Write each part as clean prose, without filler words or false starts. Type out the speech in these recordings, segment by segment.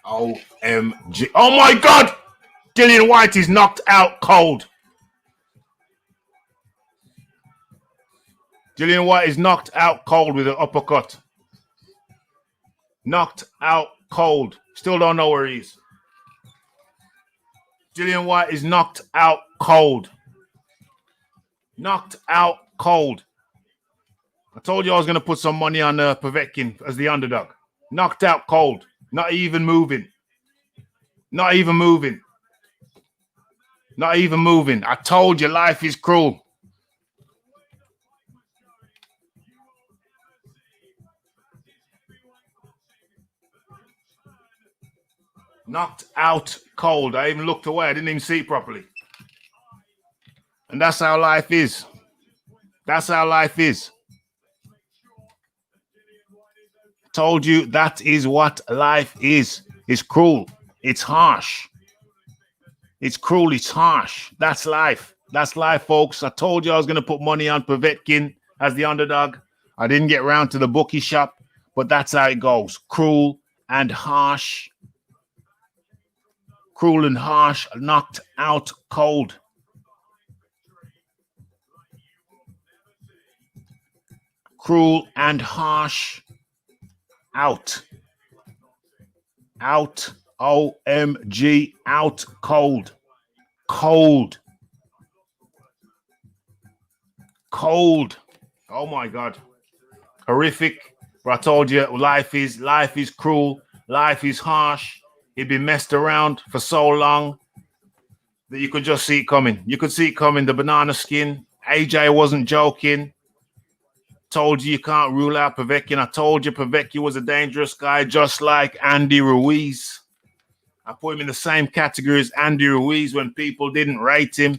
OMG. Oh my God! Dillian Whyte is knocked out cold. Dillian Whyte is knocked out cold with an uppercut. Knocked out cold. Still don't know where he is. Dillian Whyte is knocked out cold. Knocked out cold. I told you I was going to put some money on Povetkin as the underdog. Knocked out cold. Not even moving. Not even moving. Not even moving. I told you life is cruel. Knocked out cold. I even looked away. I didn't even see it properly. And that's how life is. That's how life is. Told you that is what life is. It's cruel. It's harsh. It's cruel. It's harsh. That's life. That's life, folks. I told you I was going to put money on Povetkin as the underdog. I didn't get round to the bookie shop, but that's how it goes. Cruel and harsh. Cruel and harsh, knocked out cold. Cruel and harsh, out. Out, OMG, out cold. Cold. Cold. Oh my God. Horrific. But I told you, life is cruel. Life is harsh. He'd been messed around for so long that you could just see it coming. You could see it coming, the banana skin. AJ wasn't joking. Told you can't rule out Povetkin. I told you Povetkin was a dangerous guy, just like Andy Ruiz. I put him in the same category as Andy Ruiz when people didn't rate him.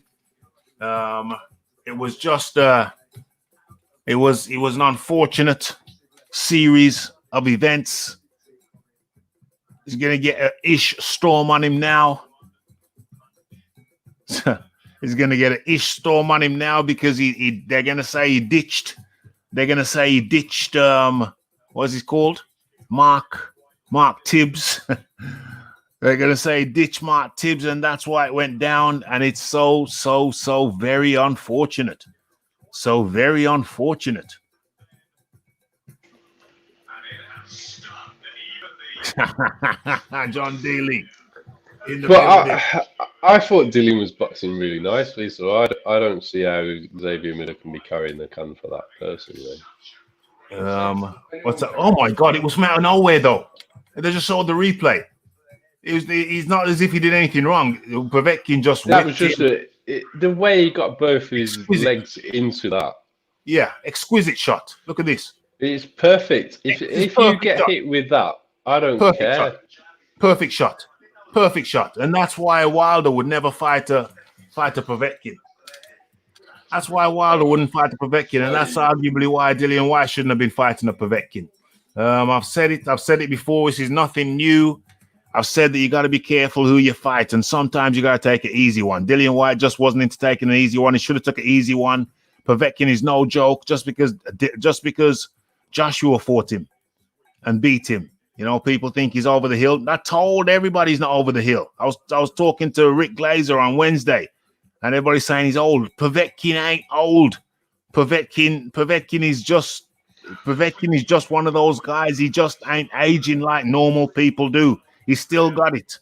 It was just it was an unfortunate series of events. He's going to get an ish storm on him now. He's going to get an ish storm on him now because they're going to say he ditched. They're going to say he ditched, what's he called? Mark Tibbs. They're going to say ditch Mark Tibbs, and that's why it went down. And it's so very unfortunate. So very unfortunate. John Daly. But I thought Dillian was boxing really nicely, so I don't see how Xavier Miller can be carrying the can for that personally. What's that? Oh my God! It was from out of nowhere though. They just showed the replay. He's not as if he did anything wrong. Povetkin just that was just the way he got both his legs into that. Yeah, exquisite shot. Look at this. It's perfect. If you get hit with that, I don't care. Shot. Perfect shot. Perfect shot. And that's why Wilder would never fight a Povetkin. That's why Wilder wouldn't fight a Povetkin. And that's arguably why Dillian Whyte shouldn't have been fighting a Povetkin. I've said it before. This is nothing new. I've said that you got to be careful who you fight. And sometimes you got to take an easy one. Dillian Whyte just wasn't into taking an easy one. He should have took an easy one. Povetkin is no joke just because Joshua fought him and beat him. You know, people think he's over the hill. I told everybody he's not over the hill. I was talking to Rick Glazer on Wednesday, and everybody's saying he's old. Povetkin ain't old. Povetkin is just one of those guys. He just ain't aging like normal people do. He's still got it.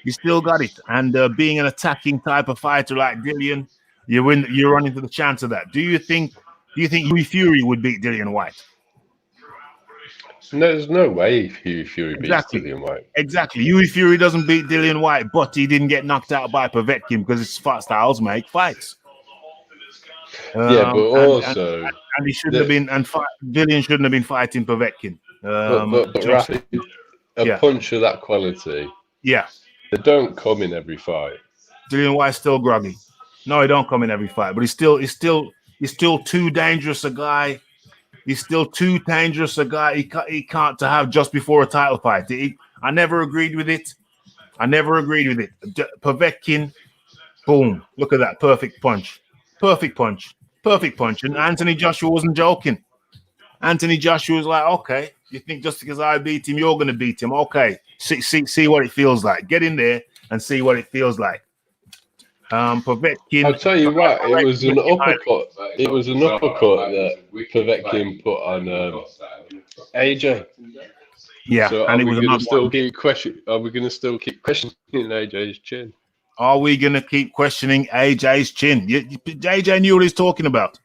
He's still got it. And being an attacking type of fighter like Dillian, you're running to the chance of that. Do you think Hughie Fury would beat Dillian Whyte? No, there's no way Hughie Fury beats Dillian Whyte. Exactly. Hughie Fury doesn't beat Dillian Whyte, but he didn't get knocked out by Povetkin because his fight styles make fights. Yeah, but also... And he shouldn't have been... And Dillian shouldn't have been fighting Povetkin. But Rafi, a punch of that quality... Yeah. They don't come in every fight. Dillian Whyte's still groggy. No, he don't come in every fight, but he's still too dangerous a guy. He's still too dangerous a guy. He can't to have just before a title fight. I never agreed with it. Povetkin, boom. Look at that. Perfect punch. And Anthony Joshua wasn't joking. Anthony Joshua was like, okay, You think just because I beat him, you're going to beat him? Okay, see what it feels like. Get in there and see what it feels like. Povetkin. I'll tell you what, it was an uppercut. It was an uppercut that Povetkin put on AJ. Yeah, so and it was another still keep question. Are we going to still keep questioning AJ's chin? Are we going to keep questioning AJ's chin? AJ knew what he was talking about.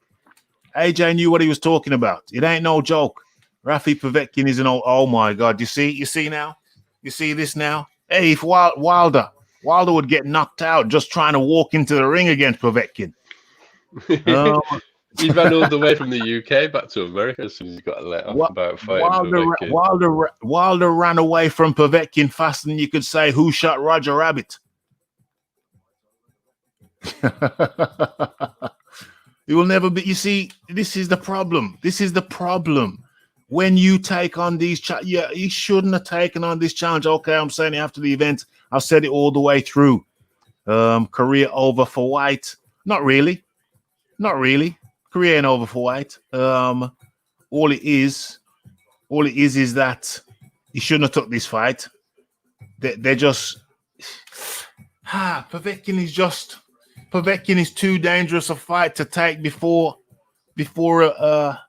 AJ knew what he was talking about. It ain't no joke. Rafi Povetkin is an old. Oh my God! You see now? You see this now? Hey, if Wilder would get knocked out just trying to walk into the ring against Povetkin. He ran all the way from the UK back to America as soon as he got a letter about fighting Povetkin. Wilder ran away from Povetkin faster than you could say, "Who shot Roger Rabbit?" It will never be. You see, this is the problem. This is the problem. When you take on these he shouldn't have taken on this challenge. Okay, I'm saying it after the event. I said it all the way through. Career over for Whyte. Not really. Career ain't over for Whyte. All it is that he shouldn't have took this fight. They're just Povetkin is too dangerous a fight to take before a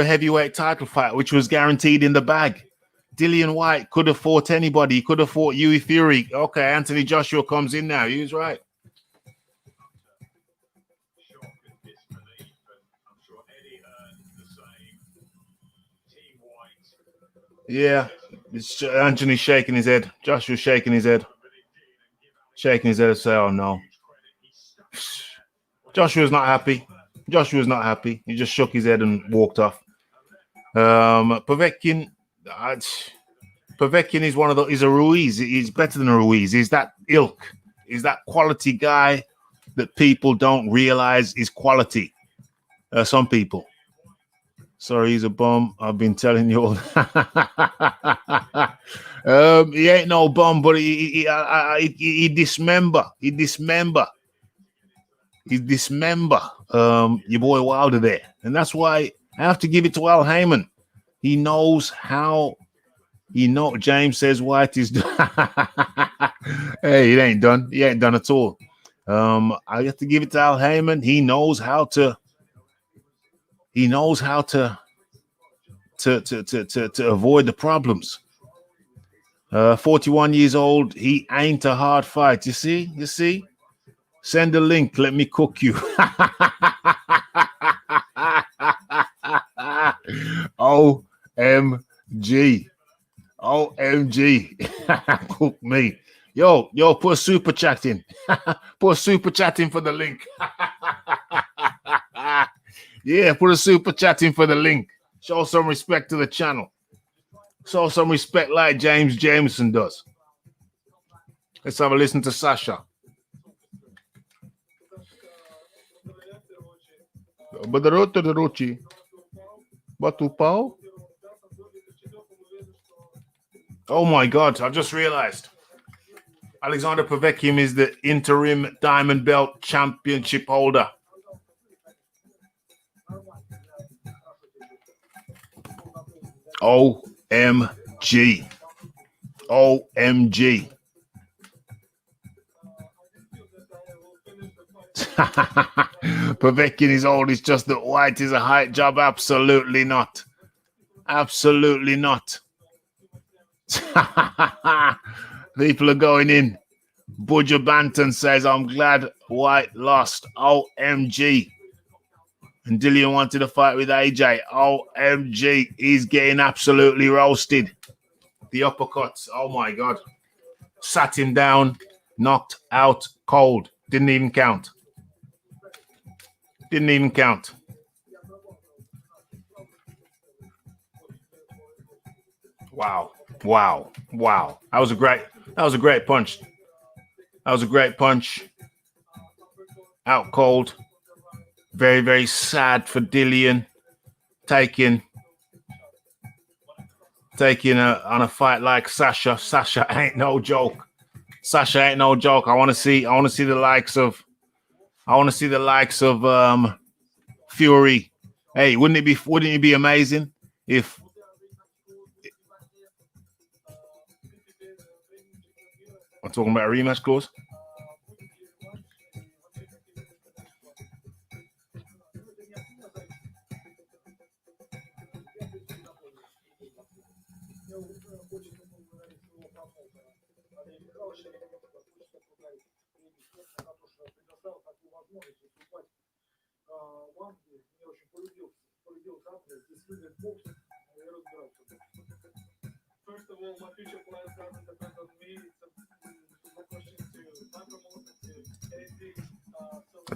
heavyweight title fight, which was guaranteed in the bag. Dillian Whyte could have fought anybody. He could have fought Hughie Fury. Okay, Anthony Joshua comes in now. He was right. Yeah, it's Anthony's shaking his head. Joshua's shaking his head. Shaking his head and say, oh no. Joshua's not happy. He just shook his head and walked off. Povetkin is one of the. He's a Ruiz. He's better than a Ruiz. He's that ilk. He's that quality guy that people don't realize is quality. Some people. Sorry, he's a bum. I've been telling you all. He ain't no bum, but he dismember. He dismember your boy Wilder there. And that's why I have to give it to Al Heyman. He knows how. James says Whyte is hey, it ain't done. He ain't done at all. I have to give it to Al Heyman. He knows how to avoid the problems. 41 years old. He ain't a hard fight. You see? Send a link. Let me cook you. OMG. Cook me. Yo, put a super chat in. Put a super chat in for the link. Yeah, put a super chat in for the link. Show some respect to the channel. Show some respect like James Jameson does. Let's have a listen to Sasha. Oh my God, I just realized Alexander Povetkin is the interim Diamond Belt Championship holder. OMG. Povetkin is old. It's just that Whyte is a height job. Absolutely not. People are going in. Budger Banton says, I'm glad Whyte lost. OMG. And Dillian wanted to fight with AJ. OMG. He's getting absolutely roasted. The uppercuts. Oh my God. Sat him down. Knocked out cold. Didn't even count. Wow. That was a great punch. Out cold. Very, very sad for Dillian taking on a fight like Sasha. Sasha ain't no joke. I want to see the likes of Fury. Hey, wouldn't it be amazing if I'm talking about a rematch clause.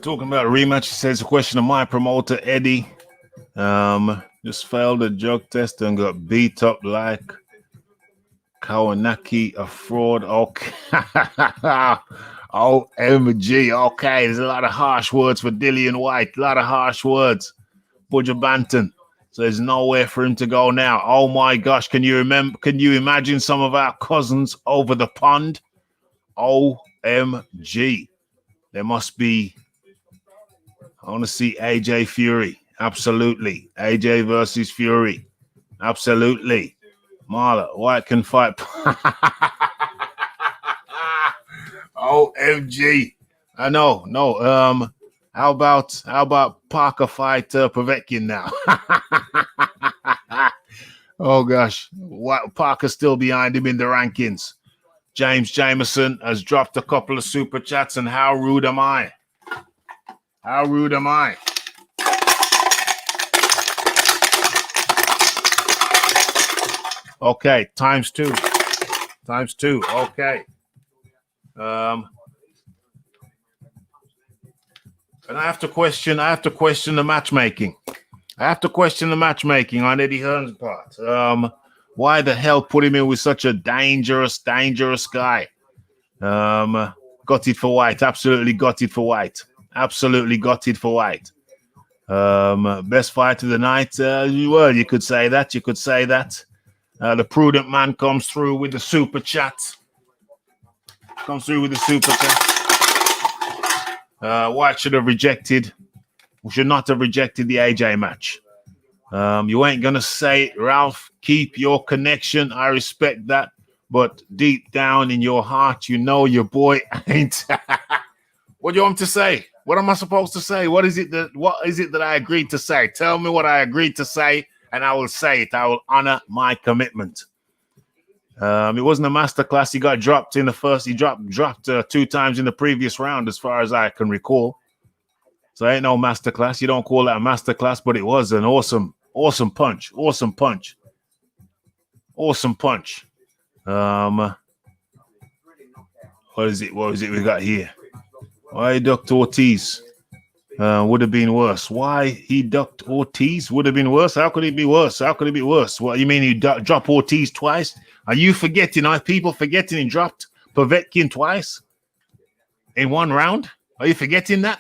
Talking about a rematch, he says a question of my promoter Eddie. Just failed a drug test and got beat up like Kawanaki, a fraud. Okay. OMG. Okay, there's a lot of harsh words for Dillian Whyte. A lot of harsh words. Budger Banton. So there's nowhere for him to go now. Oh my gosh, can you imagine some of our cousins over the pond? OMG. There must be. I want to see AJ Fury. Absolutely. AJ versus Fury. Absolutely. Marla, White can fight. OMG. I know. No. How about Parker fight Povetkin now? Oh gosh. Parker's still behind him in the rankings. James Jameson has dropped a couple of super chats, and how rude am I? How rude am I? Okay, times two. Okay. And I have to question the matchmaking. On Eddie Hearn's part. Why the hell put him in with such a dangerous guy? Gutted for White. Absolutely gutted for White. Best fight of the night. Well, you could say that. The prudent man comes through with the super chat. White should not have rejected the AJ match. You ain't gonna say it, Ralph. Keep your connection. I respect that. But deep down in your heart, you know your boy ain't. What do you want me to say? What am I supposed to say? What is it that I agreed to say? Tell me what I agreed to say, and I will say it. I will honor my commitment. It wasn't a masterclass. He got dropped in the first. He dropped 2 times in the previous round, as far as I can recall. So ain't no masterclass. You don't call that a masterclass, but it was an awesome punch. What is it we got here? Why he ducked Ortiz? Would have been worse. Why he ducked Ortiz would have been worse? How could it be worse? What, you mean he dropped Ortiz twice? Are you forgetting? Are people forgetting he dropped Povetkin twice in one round? Are you forgetting that?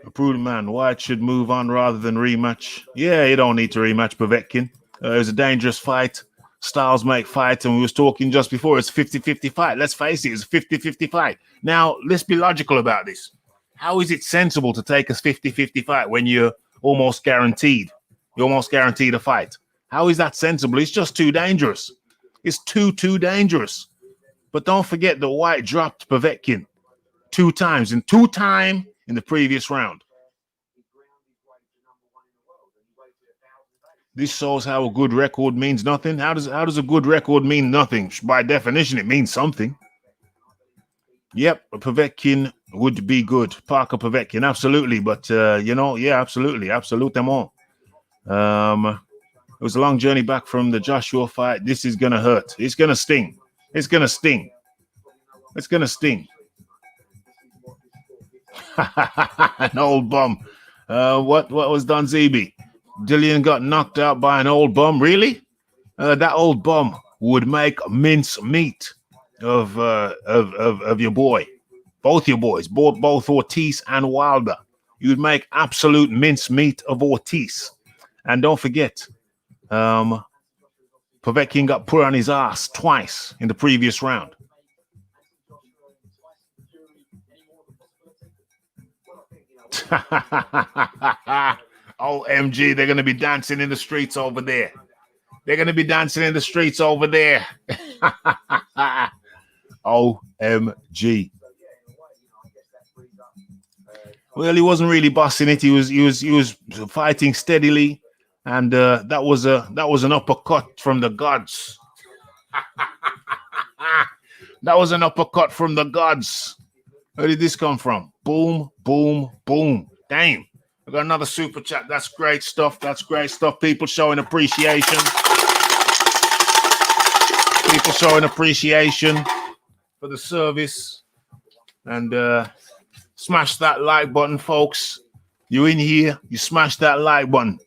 A prudent man. White should move on rather than rematch. Yeah, you don't need to rematch Povetkin. It was a dangerous fight. Styles make fight, and we was talking just before, it's a 50-50 fight. Let's face it, it's a 50-50 fight. Now, let's be logical about this. How is it sensible to take a 50-50 fight when you're almost guaranteed? You're almost guaranteed a fight. How is that sensible? It's just too dangerous. It's too dangerous. But don't forget that White dropped Povetkin 2 times, and 2 times in the previous round. This shows how a good record means nothing. How does a good record mean nothing? By definition, it means something. Yep, Povetkin would be good. Parker Povetkin, absolutely. But, absolutely. Absolutement. It was a long journey back from the Joshua fight. This is going to hurt. It's going to sting. An old bum. What was Don Zeeby? Dillian got knocked out by an old bum. Really? That old bum would make mince meat of your boy. Both your boys, both Ortiz and Wilder. You'd make absolute mince meat of Ortiz. And don't forget, Povetkin got put on his ass twice in the previous round. OMG, they're going to be dancing in the streets over there. OMG. Well, he wasn't really bossing it. He was fighting steadily, and that was an uppercut from the gods. That was an uppercut from the gods. Where did this come from? Boom, boom, boom. Damn. I got another super chat. That's great stuff. That's great stuff. People showing appreciation. People showing appreciation for the service. And smash that like button, folks. You in here? You smash that like button.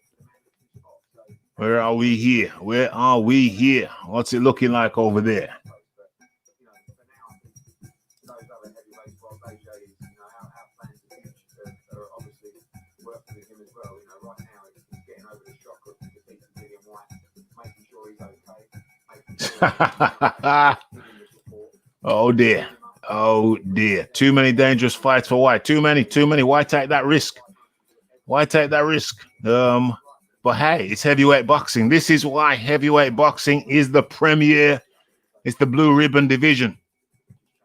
Where are we here? Where are we here? What's it looking like over there? Oh dear. Oh dear. Too many dangerous fights for Whyte. Too many. Why take that risk? Why take that risk? But hey, it's heavyweight boxing. This is why heavyweight boxing is the premier. It's the blue ribbon division.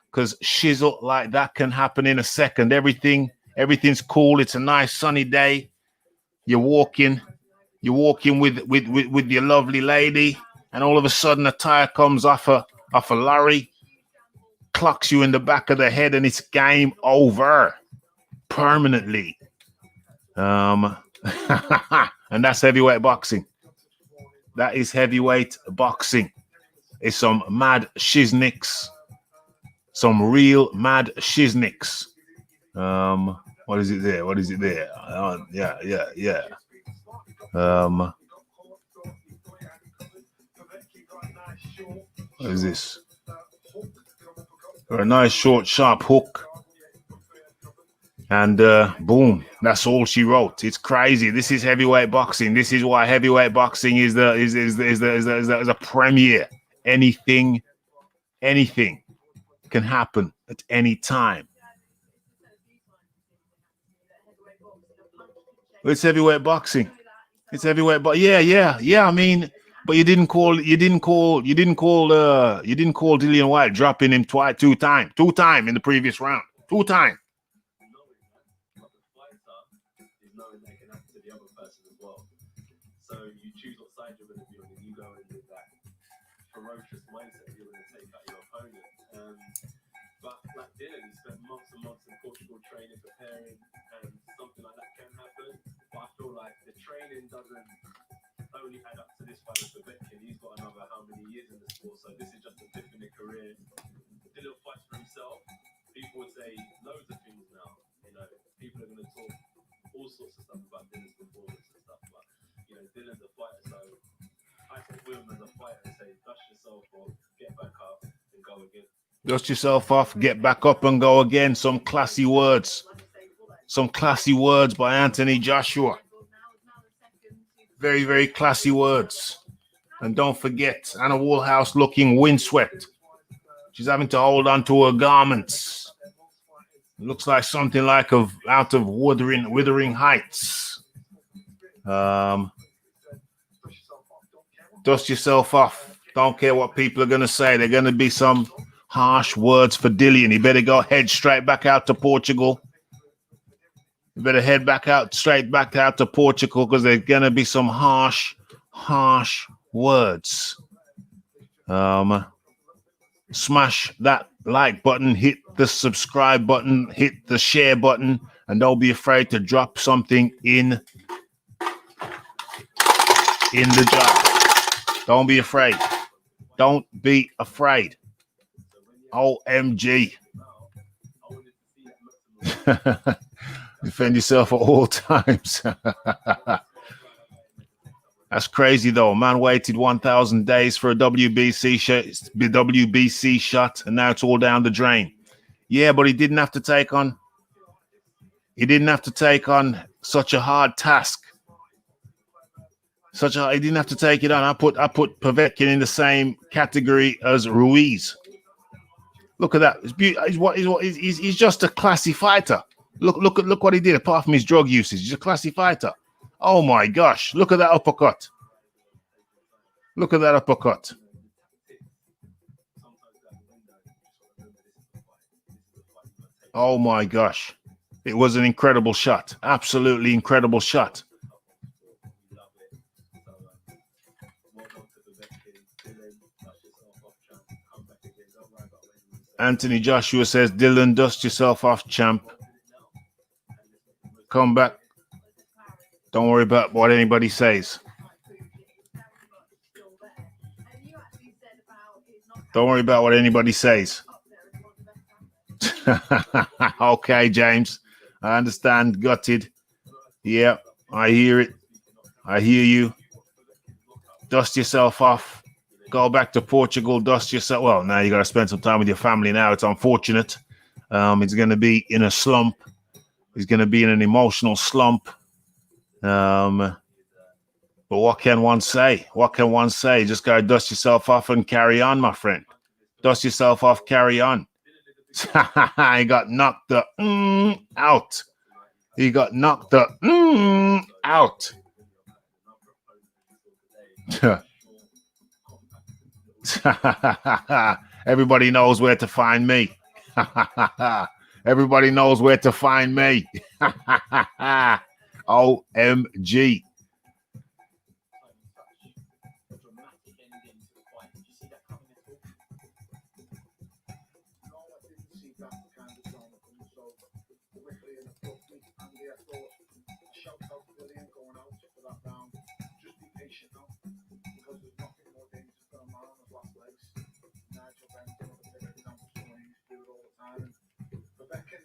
Because shizzle like that can happen in a second. Everything's cool. It's a nice sunny day. You're walking with your lovely lady, and all of a sudden a tire comes off a lorry, clocks you in the back of the head, and it's game over permanently. And that's heavyweight boxing. That is heavyweight boxing. It's some mad shiznicks. Some real mad shiznicks. What is it there? What is it there? Yeah. What is this? A nice short sharp hook. And boom, that's all she wrote. It's crazy. This is heavyweight boxing. This is why heavyweight boxing is the premier. Anything can happen at any time. It's heavyweight boxing. It's heavyweight, but yeah. I mean, but you didn't call Dillian Whyte dropping him two times in the previous round. 2 times. Ferocious mindset you're going to take out your opponent. But like Dillian, he spent months and months in Portugal training, preparing, and something like that can happen. But I feel like the training doesn't only add up to this fight with Povetkin. He's got another how many years in the sport, so this is just a dip in the career. Dillian fights for himself. People would say loads of things now. You know, people are going to talk all sorts of stuff about Dillian's performance and stuff. But you know, Dillian's a fighter, so I take with him as a fighter and say, dust yourself off, get back up and go again. Dust yourself off, get back up and go again. Some classy words. Some classy words by Anthony Joshua. Very, very classy words. And don't forget, Anna Woolhouse looking windswept. She's having to hold on to her garments. It looks like something like out of Wuthering Heights. Dust yourself off. Don't care what people are going to say. They're going to be some harsh words for Dillian. He better go head straight back out to Portugal. You better head straight back out to Portugal, because there's going to be some harsh words. Smash that like button, hit the subscribe button, hit the share button, and don't be afraid to drop something in the jar. Don't be afraid. Don't be afraid. OMG. Defend yourself at all times. That's crazy, though. Man waited 1,000 days for a WBC shot, and now it's all down the drain. Yeah, but he didn't have to take on such a hard task. He didn't have to take it on. I put Povetkin in the same category as Ruiz. Look at that. He's just a classy fighter. Look what he did. Apart from his drug usage, he's a classy fighter. Oh my gosh! Look at that uppercut. Look at that uppercut. Oh my gosh. It was an incredible shot. Absolutely incredible shot. Anthony Joshua says, Dylan, dust yourself off, champ. Come back. Don't worry about what anybody says. Don't worry about what anybody says. Okay, James. I understand. Gutted. Yeah, I hear it. I hear you. Dust yourself off. Go back to Portugal. Dust yourself. Well, now you got to spend some time with your family now. It's unfortunate. He's going to be in a slump. He's going to be in an emotional slump. But what can one say? What can one say? Just got to dust yourself off and carry on, my friend. Dust yourself off, carry on. He got knocked the out. He got knocked the out. Everybody knows where to find me. Everybody knows where to find me. OMG.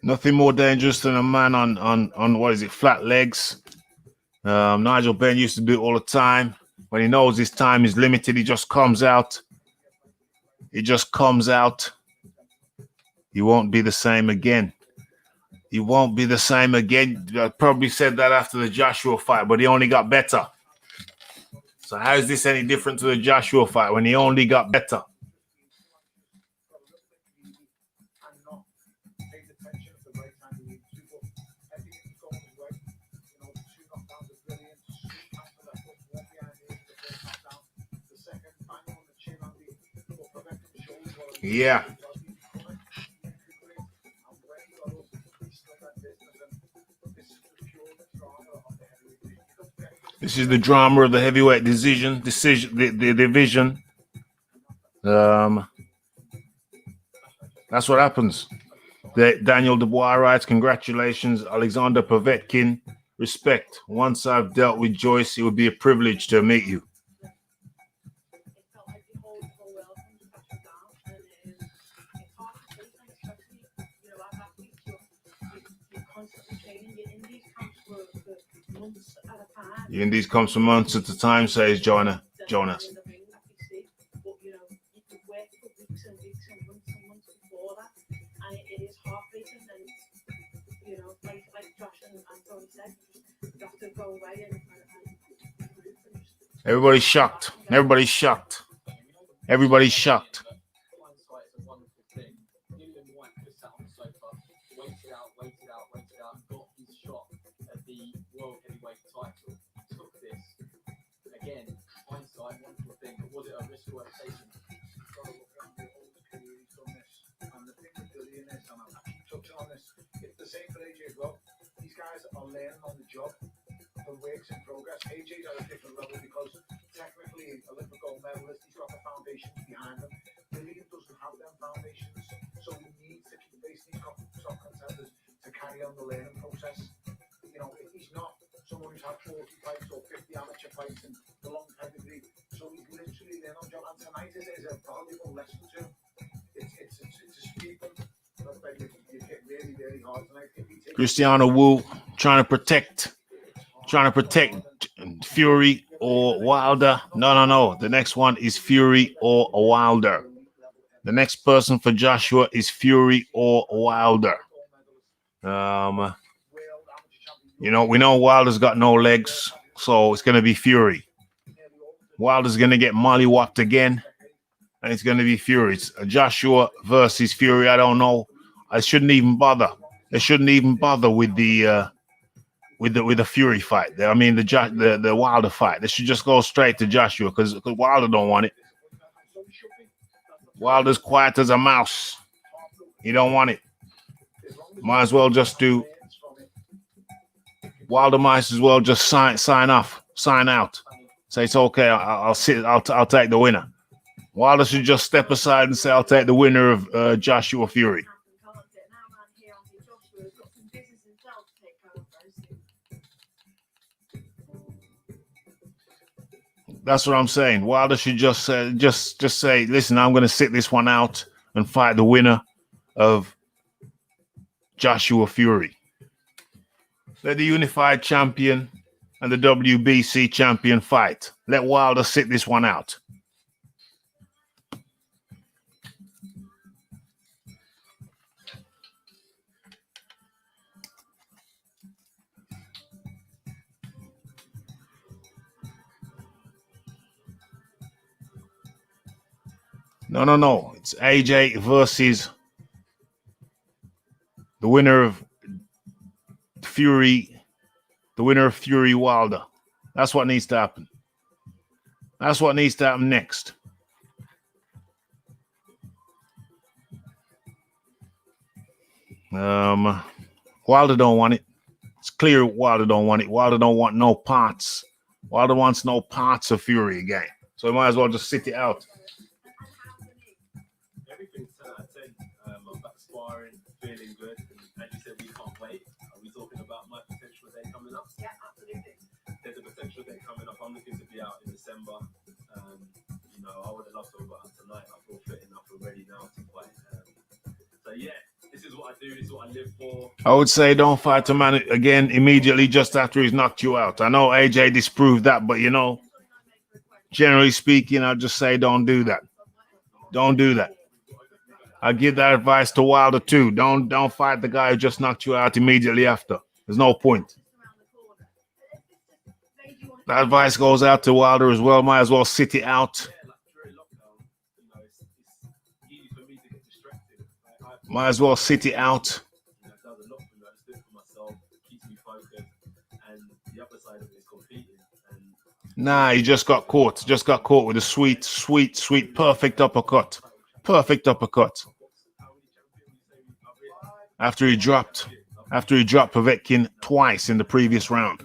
Nothing more dangerous than a man on what is it, flat legs. Nigel Benn used to do it all the time. When he knows his time is limited, he just comes out. He just comes out. He won't be the same again. He won't be the same again. I probably said that after the Joshua fight, but he only got better. So how is this any different to the Joshua fight when he only got better? Yeah. This is the drama of the heavyweight division. The division. That's what happens. Daniel Dubois writes, congratulations, Alexander Povetkin. Respect. Once I've dealt with Joyce, it would be a privilege to meet you. The Indies comes for months at a time, says Jonas. Everybody's shocked. Everybody's shocked. Everybody's shocked. Dillian Whyte just sat on the sofa, waited out, got his shot at the World Heavyweight title, took this. Again, hindsight, wonderful thing, but was it a risk worth taking? And the thing with Dillian is, and I keep touching on this, it's the same for AJ as well. These guys are learning on the job. The work's in progress. AJ's at a different level because technically Olympic gold medalist, he's got the foundations behind him. Dillian doesn't have them foundations, so he needs to keep facing these top contenders to carry on the learning process. You know, he's not someone who's had 40 fights or 50 amateur fights and the long pedigree, so he's literally learning on the job. And tonight is a valuable lesson to him. It's a speed that you hit really, really hard tonight. Cristiano Wu trying to protect Fury or Wilder. No. The next one is Fury or Wilder. The next person for Joshua is Fury or Wilder. You know, we know Wilder's got no legs, so it's going to be Fury. Wilder's going to get mollywopped again, and it's going to be Fury. It's Joshua versus Fury. I don't know. I shouldn't even bother. They shouldn't even bother with the Fury fight. I mean the Wilder fight. They should just go straight to Joshua because Wilder don't want it. Wilder's quiet as a mouse. He don't want it. Might as well just do. Wilder might as well just sign out. Say it's okay. I'll sit. I'll take the winner. Wilder should just step aside and say, I'll take the winner of Joshua Fury. That's what I'm saying. Wilder should just say, listen, I'm going to sit this one out and fight the winner of Joshua Fury. Let the unified champion and the WBC champion fight. Let Wilder sit this one out. No. It's AJ versus the winner of Fury. The winner of Fury Wilder. That's what needs to happen. That's what needs to happen next. Wilder don't want it. It's clear Wilder don't want it. Wilder don't want no parts. Wilder wants no parts of Fury again. So he might as well just sit it out. Everything's 10 out of 10. I'm back sparring, feeling good. And as you said, we can't wait. Are we talking about my potential day coming up? Yeah, absolutely. There's a potential day coming up. I'm looking to be out in December. I would have loved to have got out tonight. I feel fit enough and ready now to fight. So yeah, this is what I do. This is what I live for. I would say don't fight a man again immediately just after he's knocked you out. I know AJ disproved that, but generally speaking, I'd just say don't do that. Don't do that. I give that advice to Wilder too. Don't fight the guy who just knocked you out immediately after. There's no point. That advice goes out to Wilder as well. Might as well sit it out. Might as well sit it out. Nah, he just got caught. Just got caught with a sweet, perfect uppercut. Perfect uppercut. After he dropped Povetkin twice in the previous round.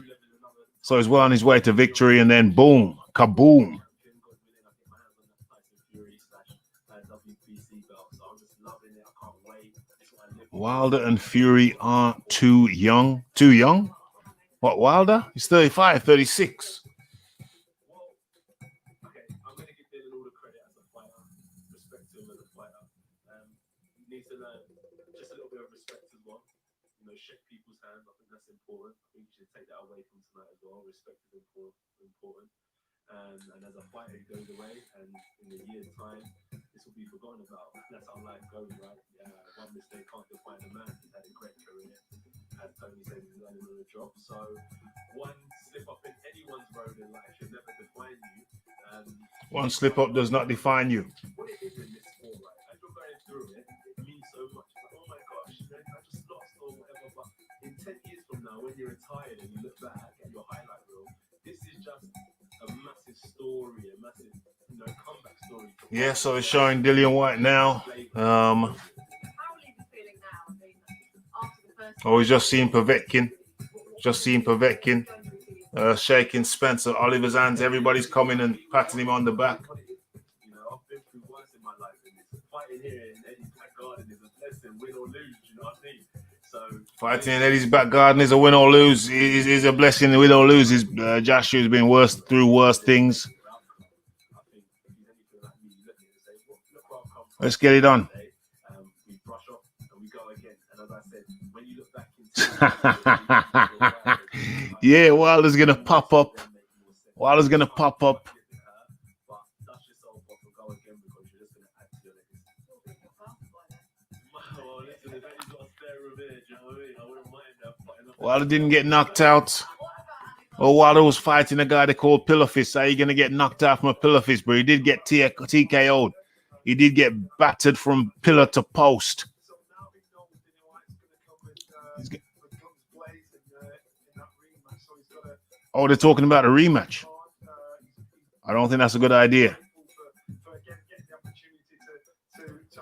So he's well on his way to victory, and then boom, kaboom. Wilder and Fury are too young. Too young? What, Wilder? He's 35, 36. I'm going to give Dillian all the credit as a fighter, respect to him as a fighter. He needs to learn just a little bit of respect as well. Shake people's hands. I think that's important. I think you should take that away from tonight as well. Respect is important. And as a fighter, he goes away, and in a year's time, this will be forgotten about. That's how life goes, right? One mistake can't define a man. He's had a great career. As Tony said, he's learning on the job. So one slip up in anyone's road in life should never define you. One slip up does not define you. What it is in this sport, right? As you're going through it, it means so much. Like, oh my gosh, I just lost or whatever. But in 10 years from now, when you're retired and you look back at your highlight reel, this is just a massive story, a massive, comeback story. Yeah, so it's showing Dillian Whyte now. We've just seen Povetkin. Shaking Spencer Oliver's hands. Everybody's coming and patting him on the back. I've been through worse in my life, and fighting here in Eddie's back garden is a blessing, win or lose. You know what I mean? So fighting in Eddie's back garden is a win or lose. Is a blessing. Win or lose. Joshua's been through worse things. Let's get it on. Yeah, Wilder's gonna pop up. Wilder didn't get knocked out. Wilder was fighting a guy they called pillar fist. How are you gonna get knocked out from a pillar fist? But he did get TKO'd. He did get battered from pillar to post. Oh, they're talking about a rematch. I don't think that's a good idea.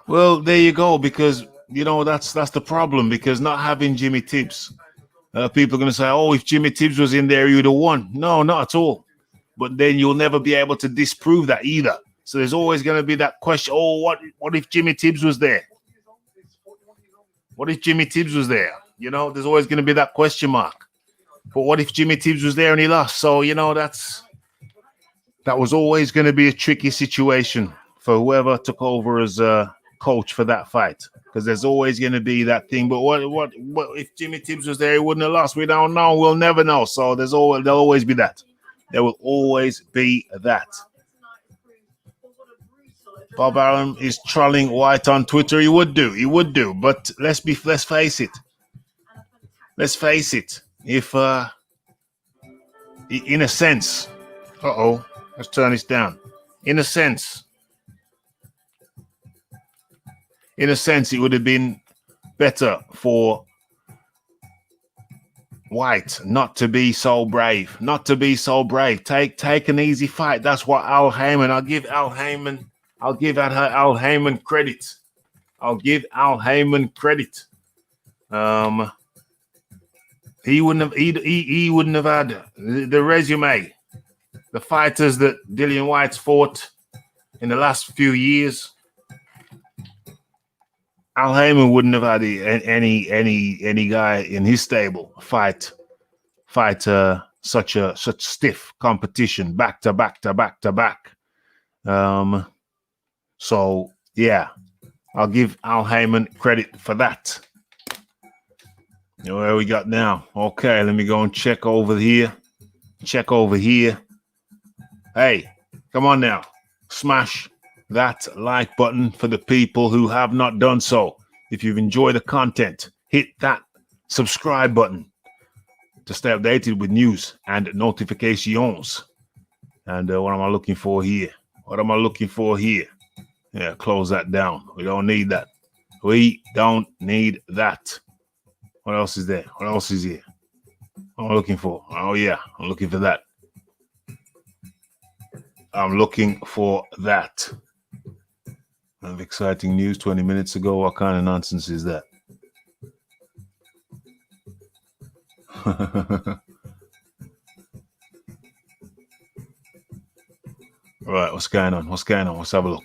Well, there you go, because you know, that's the problem, because not having Jimmy Tibbs, people are going to say, oh, if Jimmy Tibbs was in there, you'd have won. No, not at all. But then you'll never be able to disprove that either. So there's always going to be that question, oh, what if Jimmy Tibbs was there? What if Jimmy Tibbs was there? You know, there's always going to be that question mark. But what if Jimmy Tibbs was there and he lost? So, you know, that was always going to be a tricky situation for whoever took over as coach for that fight, because there's always going to be that thing. But what if Jimmy Tibbs was there, he wouldn't have lost? We don't know. We'll never know. So there'll always be that. There will always be that. Bob Arum is trolling Whyte on Twitter. He would do. But let's face it. If in a sense, let's turn this down. In a sense, it would have been better for Whyte not to be so brave. Take an easy fight. That's what Al Heyman. I'll give Al Heyman credit. He wouldn't have had the resume, the fighters that Dillian Whyte's fought in the last few years. Al Heyman wouldn't have had any guy in his stable fight such stiff competition back to back. So yeah, I'll give Al Heyman credit for that. Where we got now? Okay, let me go and check over here. Hey, come on now, smash that like button for the people who have not done so. If you've enjoyed the content, hit that subscribe button to stay updated with news and notifications. And what am I looking for here? Yeah, close that down. We don't need that. What else is there? What else is here? What am I looking for? Oh yeah, I'm looking for that. Of exciting news 20 minutes ago. What kind of nonsense is that? All right, what's going on? Let's have a look.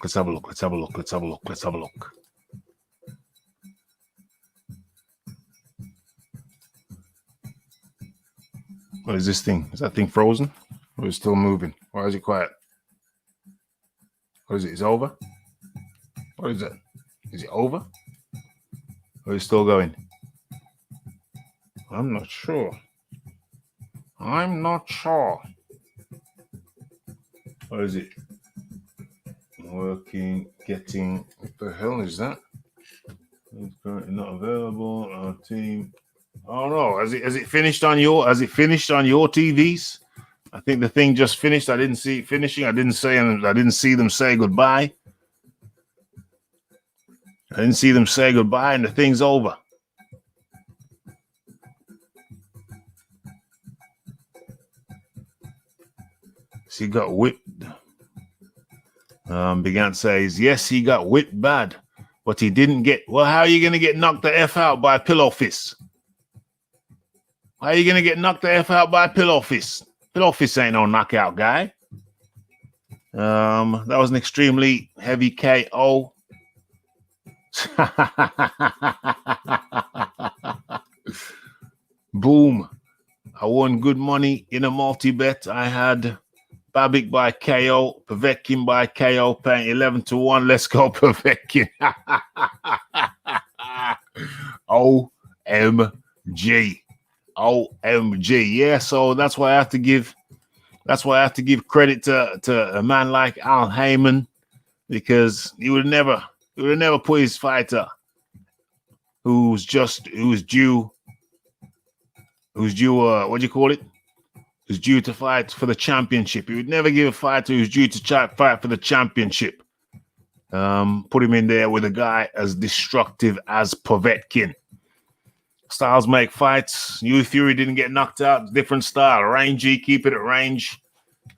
What is this thing? Is that thing frozen? Or is it still moving? Why is it quiet? What is it? Is it over? What is it? Is it over? Or is it still going? I'm not sure. What is it? Working, getting. What the hell is that? It's currently not available. Our team. Oh no! Has it finished on your? Has it finished on your TVs? I think the thing just finished. I didn't see it finishing. I didn't see them say goodbye. And the thing's over. He got whipped. Began says, yes, he got whipped bad, but he didn't get. Well, how are you going to get knocked the F out by Pillow Fist? How are you going to get knocked the F out by Pillow Fist? Pillow Fist ain't no knockout guy. That was an extremely heavy KO. Boom. I won good money in a multi-bet. I had Babik by KO, Povetkin by KO, paying 11-1. Let's go, Povetkin. OMG. Yeah, so that's why I have to give credit to a man like Al Heyman, because he would never put his fighter who's due to fight for the championship. He would never give a fighter who's due to fight for the championship. Put him in there with a guy as destructive as Povetkin. Styles make fights. Huey Fury didn't get knocked out. Different style. Rangy, keep it at range.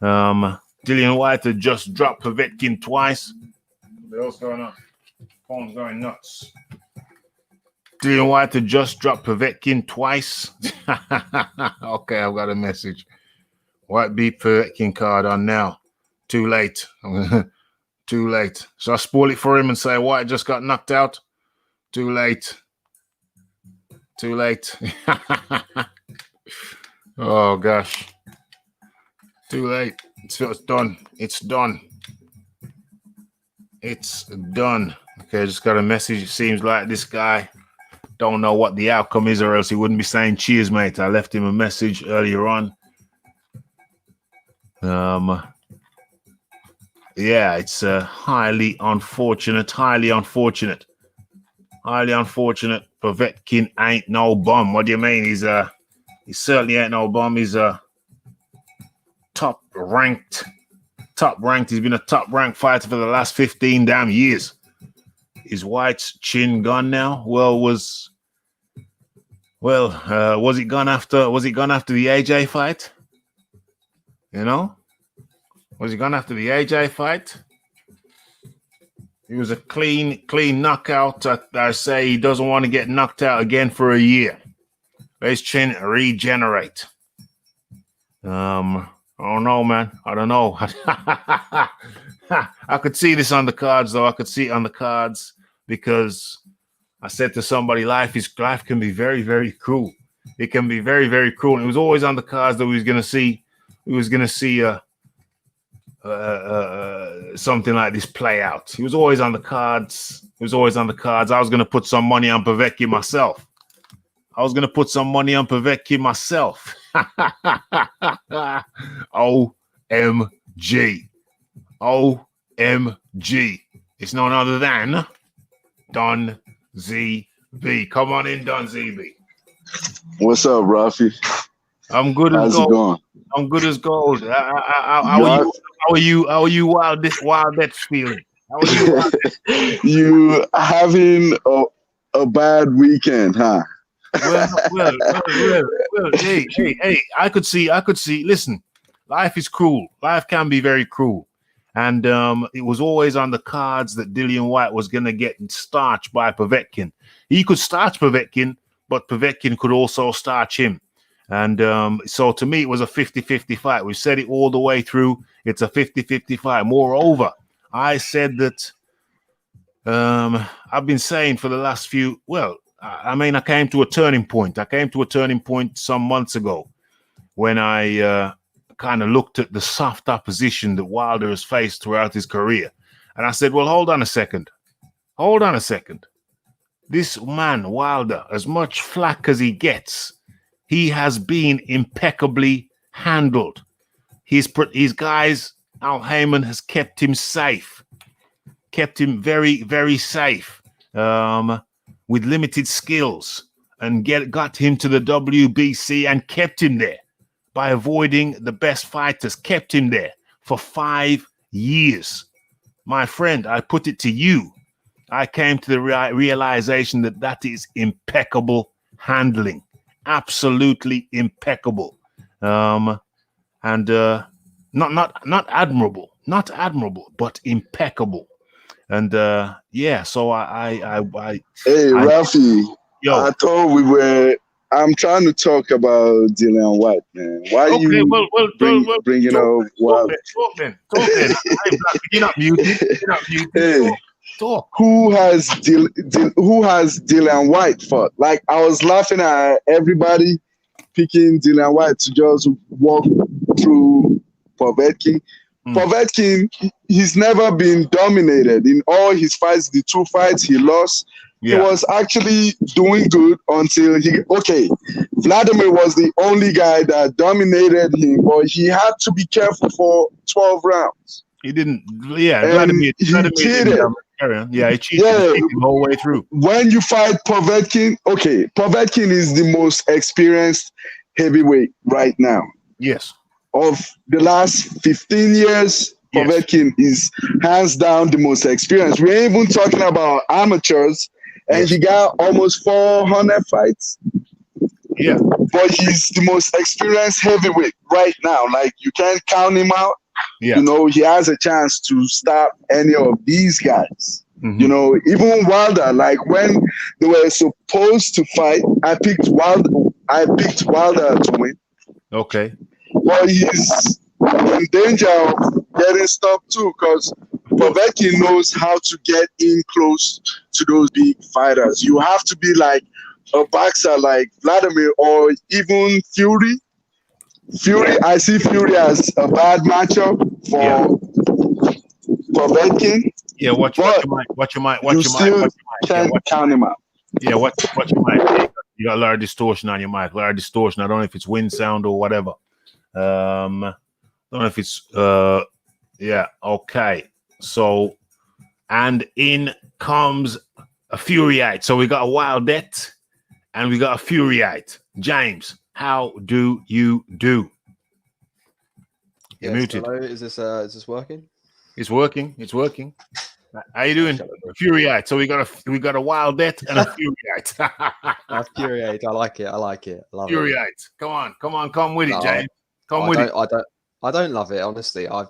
Dillian Whyte had just dropped Povetkin twice. What else going on? Phone's going nuts. Dillian Whyte to just drop Povetkin twice. Okay, I've got a message. White beat Povetkin card on now. Too late. Too late. So I spoil it for him and say White just got knocked out. Too late. Too late. Oh gosh. Too late. It's done. It's done. It's done. Okay, I just got a message. It seems like this guy don't know what the outcome is, or else he wouldn't be saying cheers, mate. I left him a message earlier on. Yeah, it's highly unfortunate. Povetkin ain't no bum. What do you mean? He certainly ain't no bum. He's a top ranked. He's been a top ranked fighter for the last 15 damn years. Is White's chin gone now? Was it gone after the AJ fight? You know? Was he gone after the AJ fight? It was a clean knockout. I say he doesn't want to get knocked out again for a year. Let his chin regenerate. I don't know, man. I don't know. I could see this on the cards, though. I could see it on the cards because I said to somebody, life can be very, very cruel. It can be very, very cruel. And it was always on the cards that we was going to see something like this play out. He was always on the cards. I was going to put some money on Povetkin myself. OMG. It's none other than Don ZB. Come on in, Don ZB. What's up, Rafi? I'm good as How's it gold. going? I'm good as gold. How are you wild that's feeling? How are you? You having a bad weekend, huh? Well, hey, I could see. Listen, life is cruel. Life can be very cruel. And it was always on the cards that Dillian Whyte was going to get starched by Povetkin. He could starch Povetkin, but Povetkin could also starch him. And so to me, it was a 50-50 fight. We said it all the way through. It's a 50-50 fight. Moreover, I said that I've been saying for the last few, I came to a turning point. Some months ago when I kind of looked at the soft opposition that Wilder has faced throughout his career. And I said, well, hold on a second. This man, Wilder, as much flack as he gets, he has been impeccably handled. His guys, Al Heyman has kept him safe, kept him very, very safe with limited skills and got him to the WBC and kept him there by avoiding the best fighters, kept him there for 5 years. My friend, I put it to you. I came to the realization that is impeccable handling. Absolutely impeccable. Not admirable, but impeccable. And so Hey, Rafi, I thought I'm trying to talk about Dillian Whyte, man. Why are you bringing up Wilder? Talk then. You're not muted. Hey, Talk. Who has Dillian Whyte fought? Like, I was laughing at everybody picking Dillian Whyte to just walk through Povetkin. Povetkin, he's never been dominated in all his fights. The 2 fights he lost, he was actually doing good until Vladimir was the only guy that dominated him, but he had to be careful for 12 rounds. He didn't. Vladimir cheated. He cheated the whole way through. When you fight Povetkin, Povetkin is the most experienced heavyweight right now. Yes. Of the last 15 years, Povetkin is hands down the most experienced. We ain't even talking about amateurs, and he got almost 400 fights. Yeah. But he's the most experienced heavyweight right now. Like, you can't count him out. Yeah. You know, he has a chance to stop any of these guys. You know, even Wilder, like when they were supposed to fight, I picked Wilder to win. Okay. But he's in danger of getting stopped too, because Povetkin knows how to get in close to those big fighters. You have to be like a boxer like Vladimir or even Fury. I see Fury as a bad matchup for Povetkin. Yeah, watch your mic. You still can't count him out. Yeah, watch your mic. You got a lot of distortion on your mic. A lot of distortion. I don't know if it's wind sound or whatever. I don't know if it's yeah, okay. So, and in comes a Furyite. So we got a Wildette and we got a Furyite. James, how do you do? You're muted. Hello, is this working? It's working. It's working. How you doing? Furyite. So we got a Wildette and a Furyite. Furyite. I like it. I love Furyite. it. Come with it, James. I don't love it, honestly. I've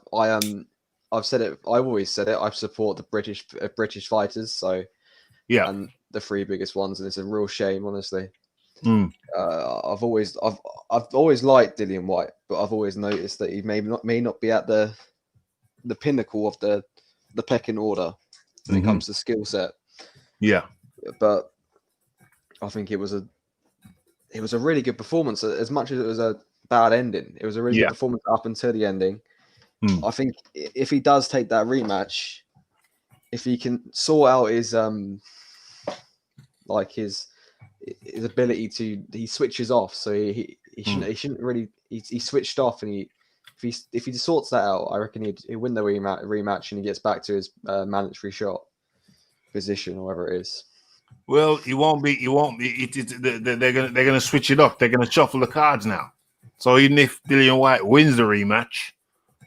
said it. I've always said it. I support the British fighters. So yeah, and the three biggest ones, and it's a real shame, honestly. I've always liked Dillian Whyte, but I've always noticed that he may not be at the pinnacle of the pecking order when it comes to skill set. Yeah, but I think it was a really good performance. As much as it was a bad ending, it was a really good performance up until the ending. I think if he does take that rematch, if he can sort out his ability to, he switches off, so he shouldn't really, he switched off, and if he sorts that out, I reckon he'd win the rematch and he gets back to his mandatory shot position or whatever it is. Well, he won't be. They're gonna switch it up. They're gonna shuffle the cards now. So even if Dillian Whyte wins the rematch,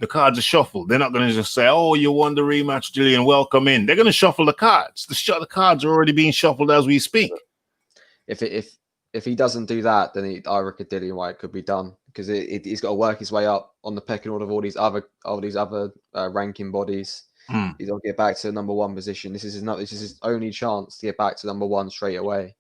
the cards are shuffled. They're not gonna just say, "Oh, you won the rematch, Dillian. Welcome in." They're gonna shuffle the cards. The cards are already being shuffled as we speak. If he doesn't do that, then I reckon Dillian Whyte could be done, because he's got to work his way up on the pecking order of all these other ranking bodies. He's got to get back to the number one position. This is his only chance to get back to number one straight away.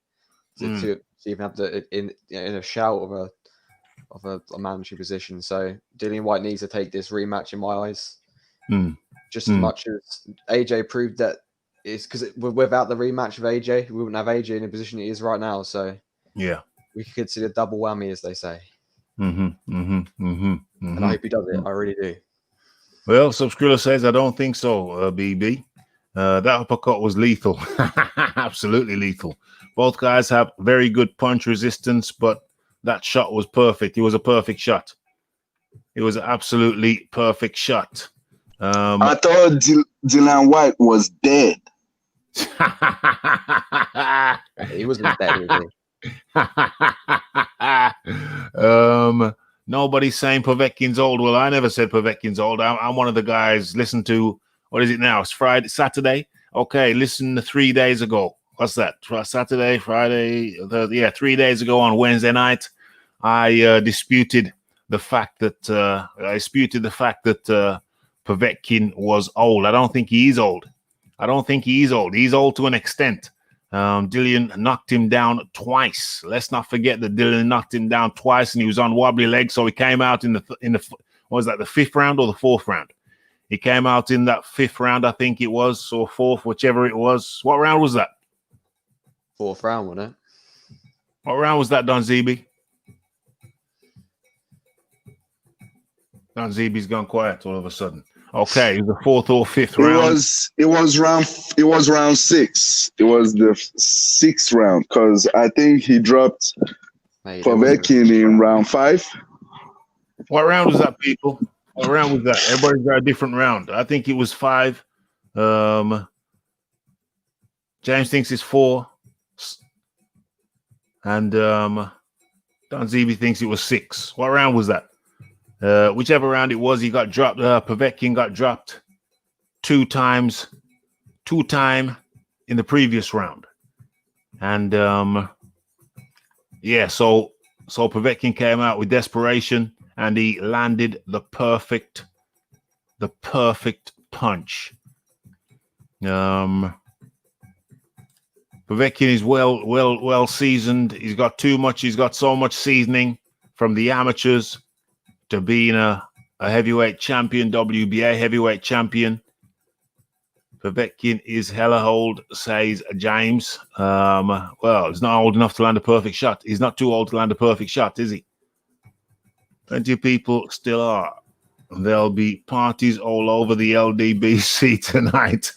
To even have in a shout of a mandatory position. So Dillian Whyte needs to take this rematch in my eyes. Just as much as AJ proved that. It's because without the rematch of AJ, we wouldn't have AJ in the position he is right now. So yeah, we could consider double whammy, as they say. And I hope he does it. I really do. Well, Subscriller says, I don't think so, BB. That uppercut was lethal. Absolutely lethal. Both guys have very good punch resistance, but that shot was perfect. It was a perfect shot. It was an absolutely perfect shot. I thought Dillian Whyte was dead. He wasn't dead, was he? Nobody's saying Povetkin's old. Well, I never said Povetkin's old. I'm one of the guys. Listen to, what is it now? It's Saturday. Okay, listen to 3 days ago. What's that? Saturday, Friday. 3 days ago on Wednesday night, I disputed the fact that Povetkin was old. I don't think he is old. He's old to an extent. Dillian knocked him down twice. Let's not forget that Dillian knocked him down twice, and he was on wobbly legs. So he came out in the what was that, the fifth round or the fourth round? He came out in that fifth round, I think it was, or fourth, whichever it was. What round was that? Fourth round, wasn't it? What round was that, Don ZB? Don ZB's gone quiet all of a sudden. Okay, it was the fourth or fifth round. It was round 6. It was the 6th round, because I think he dropped Povetkin in round 5. What round was that, people? What round was that? Everybody's got a different round. I think it was 5. James thinks it's 4. And Don ZB thinks it was 6. What round was that? Whichever round it was, he got dropped. Povetkin got dropped 2 times in the previous round, and so Povetkin came out with desperation, and he landed the perfect punch. Povetkin is well seasoned. He's got so much seasoning from the amateurs to being a heavyweight champion, WBA heavyweight champion. Povetkin is hella old, says James. Well, he's not old enough to land a perfect shot. He's not too old to land a perfect shot, is he? Plenty of people still are. There'll be parties all over the LDBC tonight.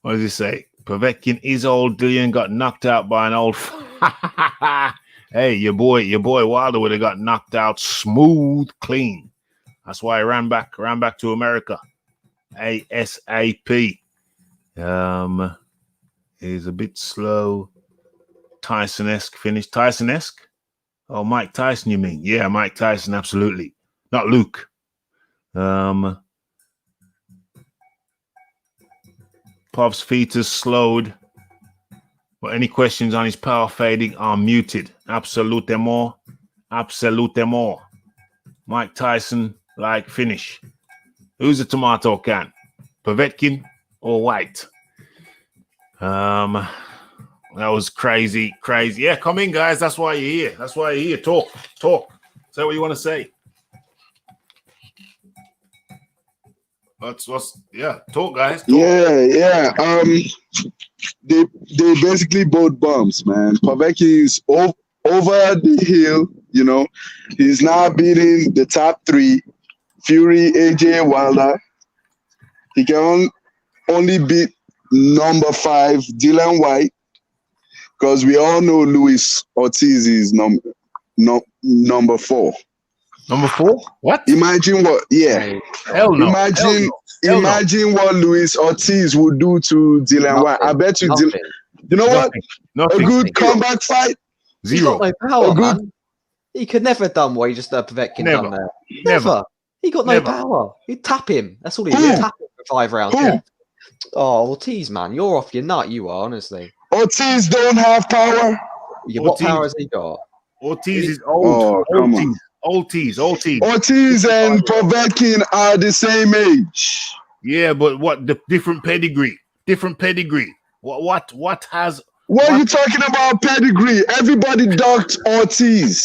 What does he say? Povetkin is old. Dillian got knocked out by an old. Hey, your boy Wilder would have got knocked out smooth, clean. That's why he ran back to America. ASAP. He's a bit slow. Tyson-esque finish. Tyson-esque? Oh, Mike Tyson, you mean? Yeah, Mike Tyson, absolutely. Not Luke. Pov's feet is slowed. But any questions on his power fading are muted. Absolutement. Absolutement. Mike Tyson, like finish. Who's a tomato can? Povetkin or White? That was crazy. Yeah, come in, guys. That's why you're here. Talk. Say what you want to say. Talk, guys. Talk. Yeah. They basically both bums, man. Povetkin is over the hill. You know, he's now beating the top 3: Fury, AJ, Wilder. He can only beat number 5, Dillian Whyte, because we all know Luis Ortiz is number 4. Number 4? What? Imagine what? Yeah. Hell no. Imagine what Luis Ortiz would do to Dillian Whyte. I bet you. You know what? Nothing. A good comeback fight. Zero. He's got no power, man. He could never have done what he just Povetkin done there. Never. He got no power. He'd tap him. That's all he did. Tap him for 5 rounds. Yeah. Oh, Ortiz, man, you're off your nut. You are, honestly. Ortiz don't have power. Yeah, what power has he got? Ortiz is old. Ortiz and Povetkin are the same age. Yeah, but what the different pedigree? What has? What are you talking about pedigree? Everybody ducked Ortiz.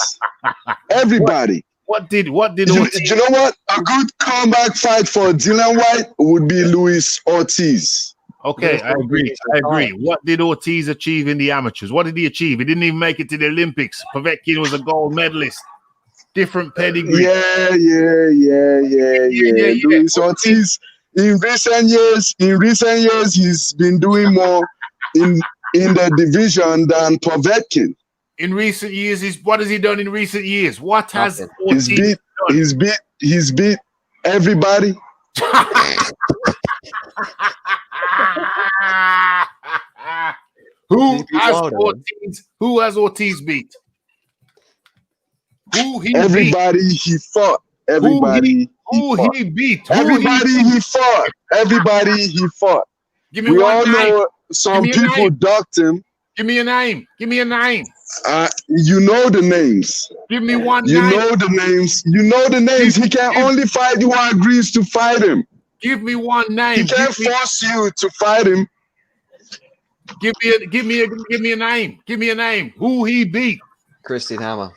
Everybody. What did Ortiz? You know what? A good comeback fight for Dillian Whyte would be Luis Ortiz. Okay, I agree. What did Ortiz achieve in the amateurs? What did he achieve? He didn't even make it to the Olympics. Povetkin was a gold medalist. Different pedigree. Yeah. Luis Ortiz, in recent years, he's been doing more in the division than Povetkin. In recent years, what has he done in recent years? What has Ortiz done? He's beat everybody. Who has Ortiz beat? Everybody he fought. Everybody he beat. Everybody he fought. Give me we one all name. know some people ducked him. Give me a name. You know the names. Give me one You name. know the names. He can only fight who agrees to fight him. Give me one name. He can't force you to fight him. Give me a name. Give me a name. Who he beat? Christian Hammer.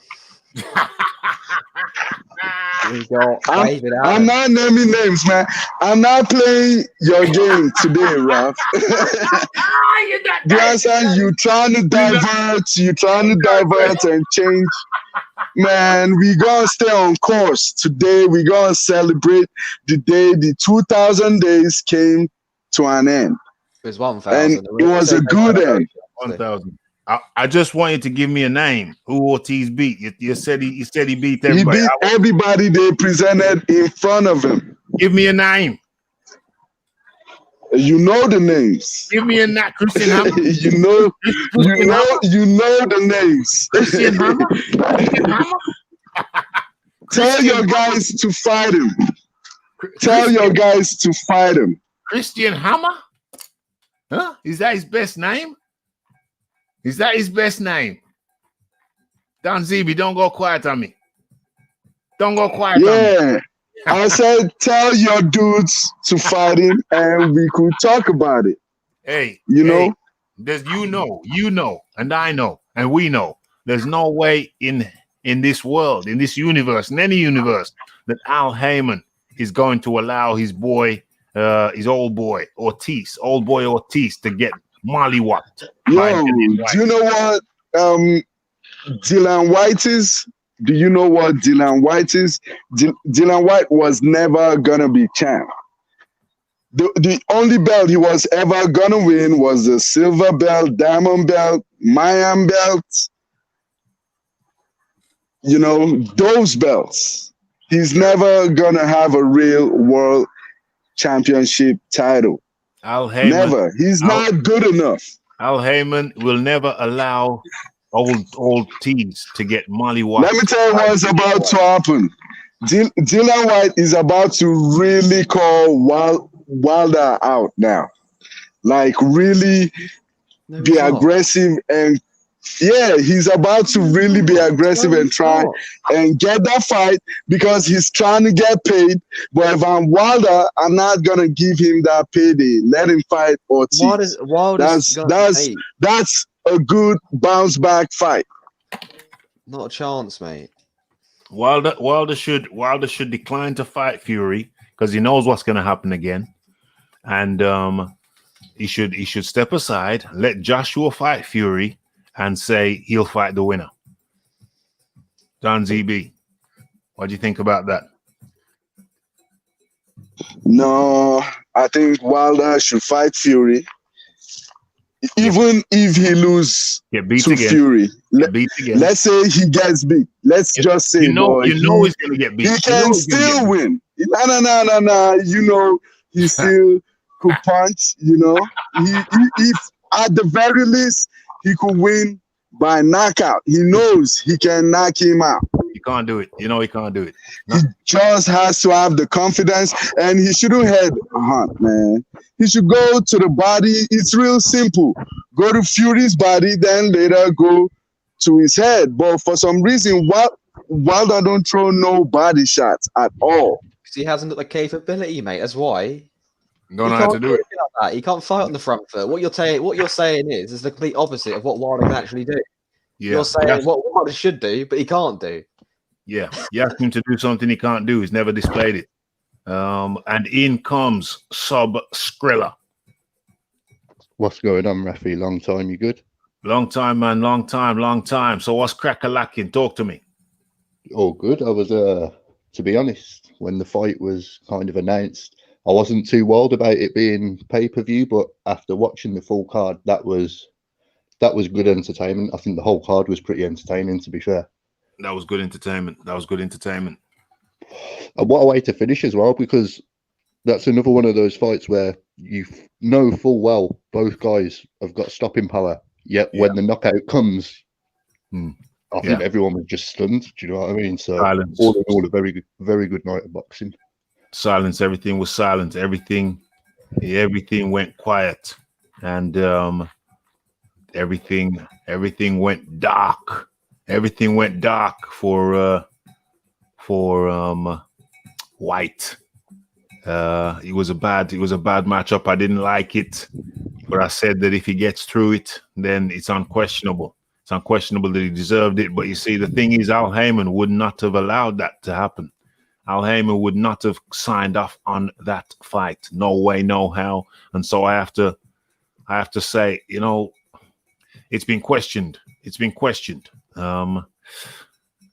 I'm not naming names, man. I'm not playing your game today, Ralph. You understand? You're trying to divert and change. Man, we gonna stay on course. Today we gonna celebrate the day the 2,000 days came to an end. It was 1,000. And it was a good end. 1,000. I just want you to give me a name. Who Ortiz beat? You said he beat everybody. He beat everybody they presented in front of him. Give me a name. You know the names. Give me a name. Christian Hammer. you know the names. Christian Hammer. Tell your guys to fight him. Tell your guys to fight him. Christian Hammer? Huh? Is that his best name? Don Zeeby, don't go quiet on me. Don't go quiet on me. Yeah. I said tell your dudes to fight him and we could talk about it. Hey, You know, there's you know, and I know, and we know. There's no way in this world, in this universe, in any universe, that Al Heyman is going to allow his old boy Ortiz, to get mollywopped by yo, Dillian do you Whyte. know what Dillian Whyte is? Do you know what Dillian Whyte is? Dillian Whyte was never gonna be champ. The only belt he was ever gonna win was the silver belt, diamond belt, Mayan belt. You know, those belts. He's never gonna have a real world championship title. Al Heyman, Never. He's not good enough. Al Heyman will never allow old teams to get mollywopped. Let me tell you what's about to happen. Dillian Whyte is about to really call Wilder out now. Like really No, be he's not. aggressive, and yeah, he's about to really be aggressive No, and he's try not. and get that fight because he's trying to get paid. But if I'm Wilder, I'm not gonna give him that payday. Let him fight Ortiz. Wilder's That's a good bounce back fight. not a chance, mate. Wilder should decline to fight Fury because he knows what's going to happen again, and he should step aside, let Joshua fight Fury, and say he'll fight the winner. Don ZB, what do you think about that? No, I think Wilder should fight Fury. Even if he loses Get beat to again. Fury, Get beat again. let's say he gets beat. Let's just say, you know boy, he's going to get beat. he can still win. No. You know, he still could punch. You know, if at the very least he could win by knockout. He knows he can knock him out. He can't do it. You know he can't do it. No. He just has to have the confidence, and he shouldn't head hunt, man. He should go to the body. It's real simple. Go to Fury's body, then later go to his head. But for some reason, Wilder don't throw no body shots at all. Because he hasn't got the capability, mate. That's why. Don't know how to do it. Like that. He can't fight on the front foot. What you're saying is the complete opposite of what Wilder can actually do. Yeah. You're saying what Wilder should do, but he can't do. Yeah, you ask him to do something he can't do. He's never displayed it. And in comes Sub Skrilla. What's going on, Rafi? Long time, you good? Long time, man. Long time. So what's crack-a-lacking? Talk to me. All good. I was, to be honest, when the fight was kind of announced, I wasn't too wild about it being pay-per-view, but after watching the full card, that was good entertainment. I think the whole card was pretty entertaining, to be fair. That was good entertainment. And what a way to finish as well, because that's another one of those fights where you know full well both guys have got stopping power, yet when the knockout comes, I think everyone was just stunned. Do you know what I mean? So silence. All in all, a very good night of boxing. Silence. Everything was silent. Everything went quiet, and everything went dark. Everything went dark for White. It was a bad matchup. I didn't like it, but I said that if he gets through it, then it's unquestionable. It's unquestionable that he deserved it. But you see, the thing is, Al Heyman would not have allowed that to happen. Al Heyman would not have signed off on that fight. No way, no how. And so I have to say, you know, it's been questioned.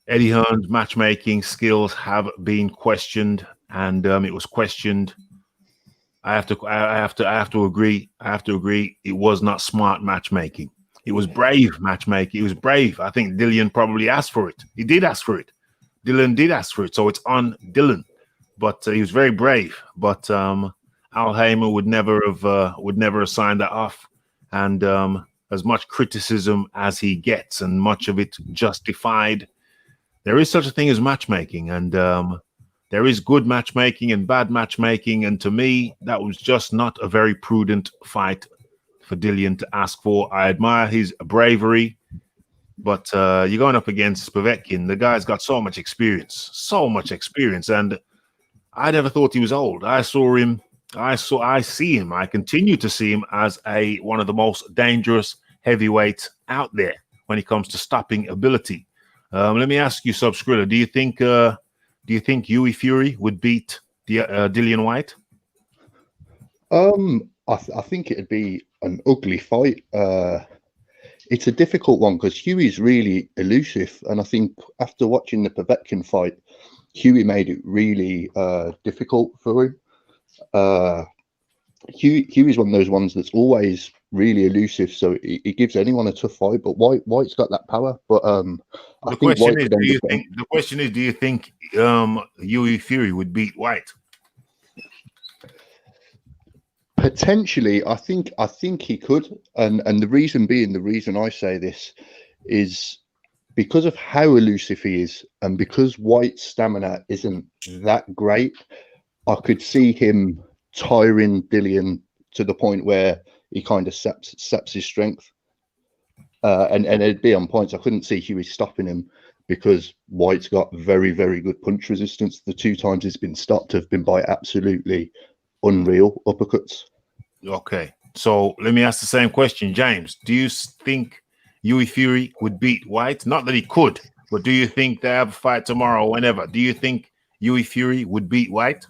Eddie Hearn's matchmaking skills have been questioned, and it was questioned. I have to agree. It was not smart matchmaking. It was brave matchmaking. It was brave. I think Dillian probably asked for it. He did ask for it. Dillian did ask for it, so it's on Dillian. But he was very brave. But Al Heyman would never have signed that off. And as much criticism as he gets, and much of it justified, there is such a thing as matchmaking, and there is good matchmaking and bad matchmaking. And to me, that was just not a very prudent fight for Dillian to ask for. I admire his bravery, but you're going up against Povetkin. The guy's got so much experience, and I never thought he was old. I saw him I see him. I continue to see him as one of the most dangerous heavyweights out there when it comes to stopping ability. Let me ask you, Subscriller, do you think Hughie Fury would beat Dillian Whyte? I think it'd be an ugly fight. It's a difficult one because Hughie's really elusive, and I think after watching the Povetkin fight, Hughie made it really difficult for him. Hughie's one of those ones that's always really elusive, so it gives anyone a tough fight. But White's got that power. But the question is, do you think Hughie Fury would beat Whyte? Potentially, I think he could, and the reason I say this is because of how elusive he is, and because White's stamina isn't that great. I could see him tiring Dillian to the point where he kind of saps his strength, and it'd be on points. I couldn't see Hughie stopping him because White's got very, very good punch resistance. The 2 times he's been stopped have been by absolutely unreal uppercuts. Okay, so let me ask the same question, James. Do you think Hughie Fury would beat Whyte? Not that he could, but do you think they have a fight tomorrow or whenever? Do you think Hughie Fury would beat Whyte?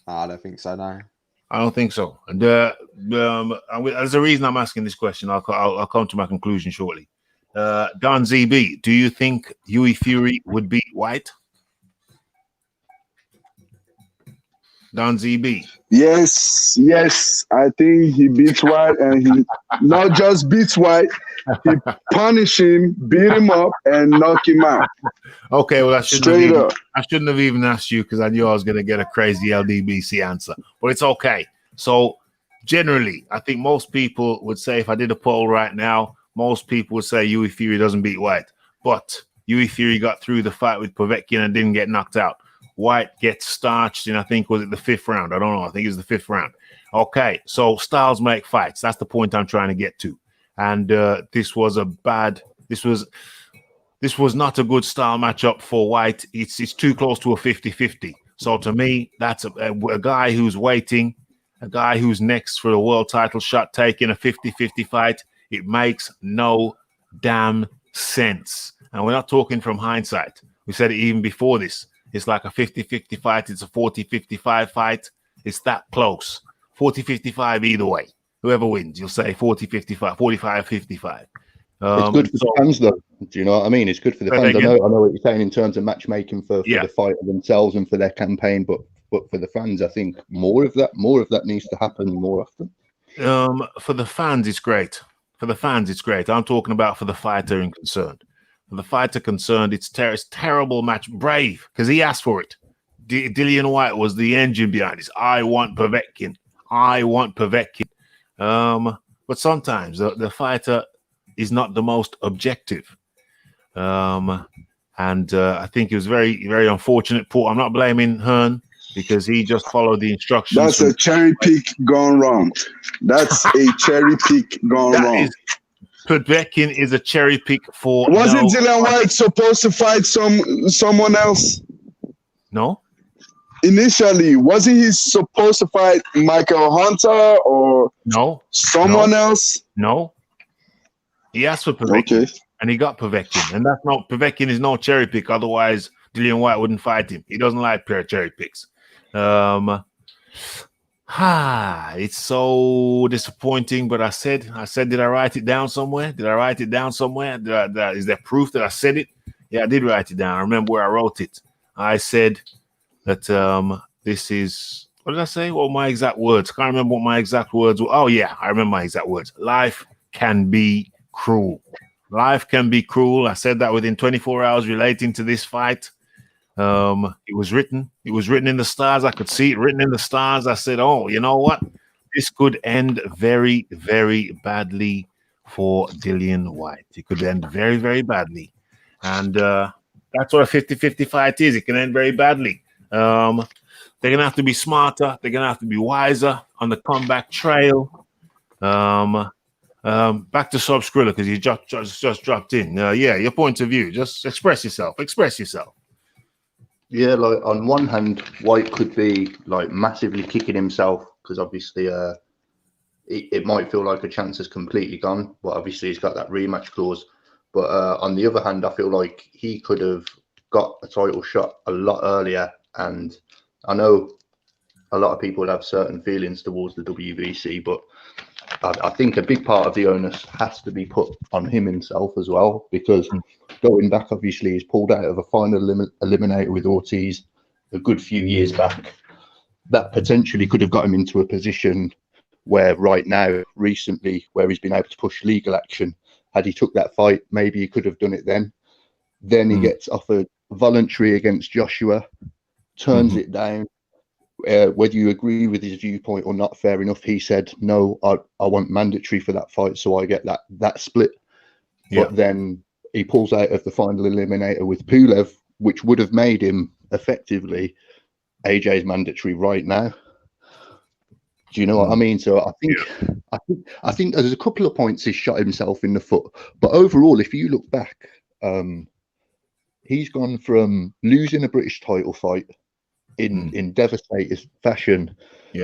I don't think so, no. I don't think so. And there's a reason I'm asking this question. I'll come to my conclusion shortly. Don ZB, do you think Hughie Fury would beat Whyte? Don ZB. Yes. I think he beats White, and he not just beats White, he punish him, beat him up, and knock him out. Okay, well, I Straight up. shouldn't have even asked you because I knew I was going to get a crazy LDBC answer, but it's okay. So generally, I think most people would say, if I did a poll right now, most people would say Hughie Fury doesn't beat Whyte, but Hughie Fury got through the fight with Povetkin and didn't get knocked out. Whyte gets starched in, I think, was it the 5th round? I don't know. I think it was the 5th round. Okay, so styles make fights. That's the point I'm trying to get to. And this was not a good style matchup for Whyte. It's too close to a 50-50. So to me, that's a guy who's waiting, a guy who's next for the world title shot, taking a 50-50 fight. It makes no damn sense. And we're not talking from hindsight. We said it even before this. It's like a 50-50 fight. It's a 40-55 fight. It's that close. 40-55 either way. Whoever wins, you'll say 40-55, 45-55. It's good for the fans, though. Do you know what I mean? It's good for the fans. I know what you're saying in terms of matchmaking for the fighter themselves and for their campaign, but for the fans, I think more of that needs to happen more often. For the fans, it's great. I'm talking about for the fighter concerned. For the fighter concerned, it's terrible match. Brave, because he asked for it. Dillian Whyte was the engine behind this. I want Povetkin. But sometimes the fighter is not the most objective. And I think it was very, very unfortunate. I'm not blaming Hearn because he just followed the instructions. That's a cherry pick gone wrong. Povetkin is a cherry pick for. Wasn't Dillian Whyte supposed to fight someone else? No. Initially, wasn't he supposed to fight Michael Hunter or someone else? No. He asked for Povetkin, and he got Povetkin, and Povetkin is no cherry pick. Otherwise, Dillian Whyte wouldn't fight him. He doesn't like cherry picks. It's so disappointing. But I said, did I write it down somewhere? Is there proof that I said it? Yeah, I did write it down. I remember where I wrote it. I said that this is, what did I say? What were my exact words? Can't remember what my exact words were. Oh yeah, I remember my exact words. Life can be cruel. Life can be cruel. I said that within 24 hours relating to this fight. It was written in the stars. I could see it written in the stars. I said, oh, you know what? This could end very, very badly for Dillian Whyte. It could end very, very badly. And that's what a 50-50 fight is. It can end very badly. They're going to have to be smarter. They're going to have to be wiser on the comeback trail. Back to Subscriller because you just dropped in. Your point of view. Just express yourself. Yeah, like on one hand, Whyte could be like massively kicking himself because obviously it might feel like a chance has completely gone, but obviously he's got that rematch clause. But on the other hand, I feel like he could have got a title shot a lot earlier. And I know a lot of people have certain feelings towards the WBC, but I think a big part of the onus has to be put on him himself as well, because going back, obviously, he's pulled out of a final eliminator with Ortiz a good few years back. That potentially could have got him into a position where right now, recently, where he's been able to push legal action. Had he took that fight, maybe he could have done it then. Then he gets offered voluntary against Joshua, turns it down. Whether you agree with his viewpoint or not, fair enough. He said, no, I want mandatory for that fight, so I get that split. Yeah. But then he pulls out of the final eliminator with Pulev, which would have made him effectively AJ's mandatory right now. Do you know what I mean? So I think there's a couple of points he's shot himself in the foot. But overall, if you look back, he's gone from losing a British title fight in devastating fashion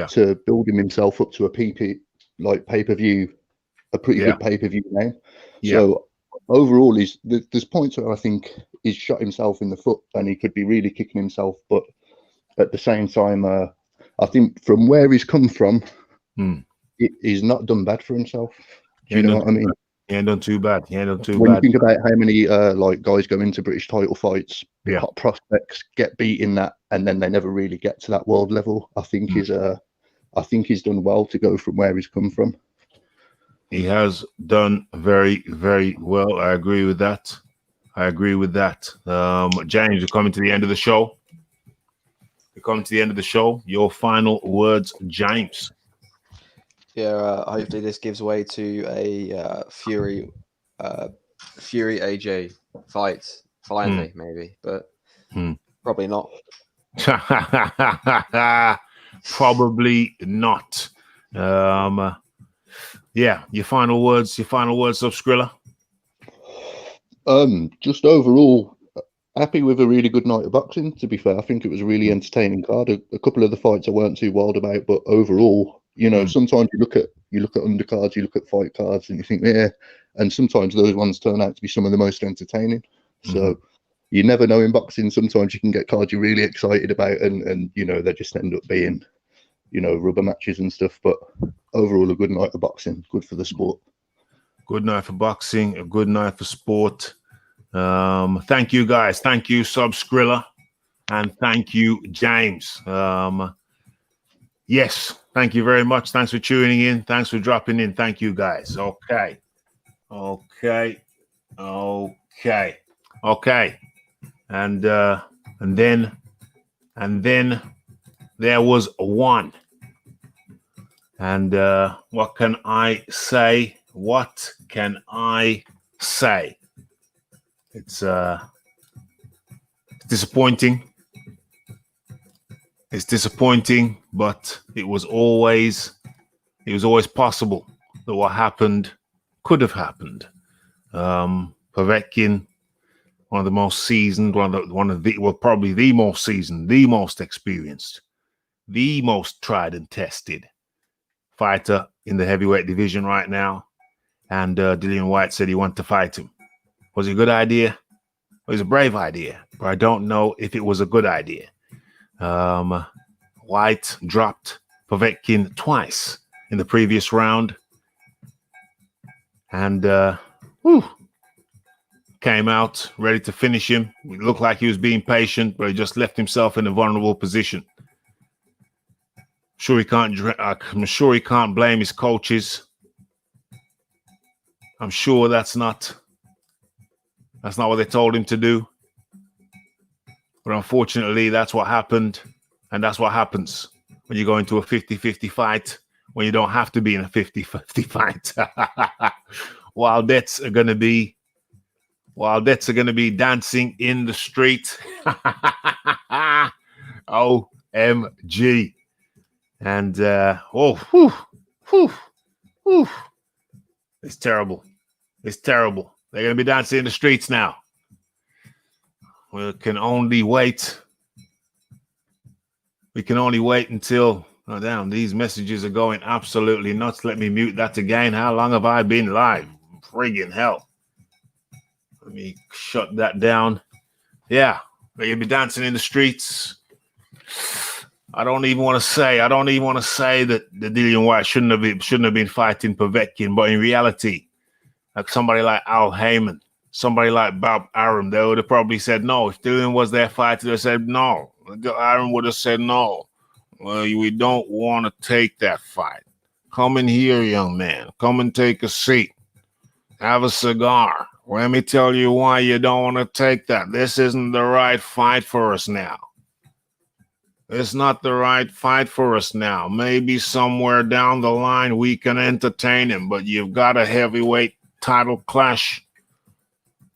to building himself up to a pay-per-view, a pretty good pay-per-view name. So overall, there's points where I think he's shot himself in the foot and he could be really kicking himself. But at the same time, I think from where he's come from, he's not done bad for himself. Do you know what I mean? He ain't done too bad. He ain't done too when bad. you think about how many guys go into British title fights, hot prospects get beat in that, and then they never really get to that world level. I think he's done well to go from where he's come from. He has done very, very well. I agree with that. James, we're coming to the end of the show. Your final words, James. Yeah, hopefully this gives way to a Fury AJ fight finally, maybe, but probably not. Probably not. Your final words of Skrilla. Just overall, happy with a really good night of boxing. To be fair, I think it was a really entertaining card. A couple of the fights I weren't too wild about, but overall, you know, sometimes you look at undercards, you look at fight cards, and you think, and sometimes those ones turn out to be some of the most entertaining. So you never know in boxing. Sometimes you can get cards you're really excited about, and you know, they just end up being, you know, rubber matches and stuff. But overall, a good night of boxing, good for the sport. Good night for boxing, a good night for sport. Thank you guys. Thank you, Skrilla, and thank you, James. Yes, thank you very much. Thanks for tuning in. Thanks for dropping in. Thank you, guys. Okay. And then there was one. And what can I say? It's disappointing. It's disappointing, but it was always possible that what happened could have happened. Povetkin, one of the most seasoned, probably the most seasoned, the most experienced, the most tried and tested fighter in the heavyweight division right now. And Dillian Whyte said he wanted to fight him. Was it a good idea? It was a brave idea, but I don't know if it was a good idea. Whyte dropped Povetkin twice in the previous round, and came out ready to finish him. It looked like he was being patient, but he just left himself in a vulnerable position. I'm sure he can't blame his coaches. I'm sure that's not what they told him to do. But unfortunately, that's what happened. And that's what happens when you go into a 50-50 fight, when you don't have to be in a 50-50 fight. Wild Debts are going to be dancing in the street. OMG. And, it's terrible. It's terrible. They're going to be dancing in the streets now. We can only wait. We can only wait until Oh, damn, these messages are going absolutely nuts. Let me mute that again. How long have I been live? Friggin' hell. Let me shut that down. Yeah, you'll be dancing in the streets. I don't even want to say that the Dillian Whyte shouldn't have been fighting Povetkin, but in reality, like somebody like Al Heyman, somebody like Bob Arum, they would have probably said no. If Dillian was their fighter, they said no. Arum would have said no. Well, we don't want to take that fight. Come in here, young man. Come and take a seat. Have a cigar. Let me tell you why you don't want to take that. This isn't the right fight for us now. It's not the right fight for us now. Maybe somewhere down the line we can entertain him, but you've got a heavyweight title clash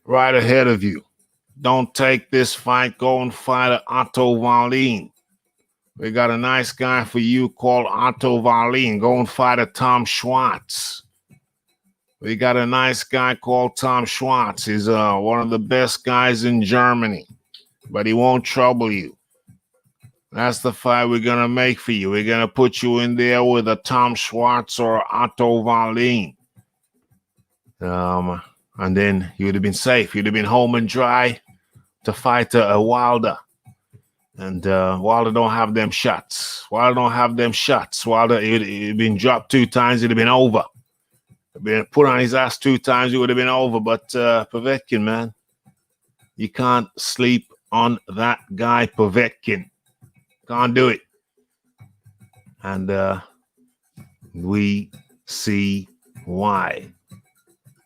right ahead of you. Don't take this fight. Go and fight Otto Wallin. We got a nice guy for you called Otto Wallin. Go and fight Tom Schwartz. We got a nice guy called Tom Schwartz. He's one of the best guys in Germany, but he won't trouble you. That's the fight we're going to make for you. We're going to put you in there with a Tom Schwartz or Otto Wallin. And then you would have been safe. You'd have been home and dry to fight a Wilder. And Wilder don't have them shots. Wilder, he'd been dropped 2 times, it'd have been over. Been put on his ass 2 times, it would have been over. But Povetkin, man, you can't sleep on that guy, Povetkin. Can't do it. And we see why.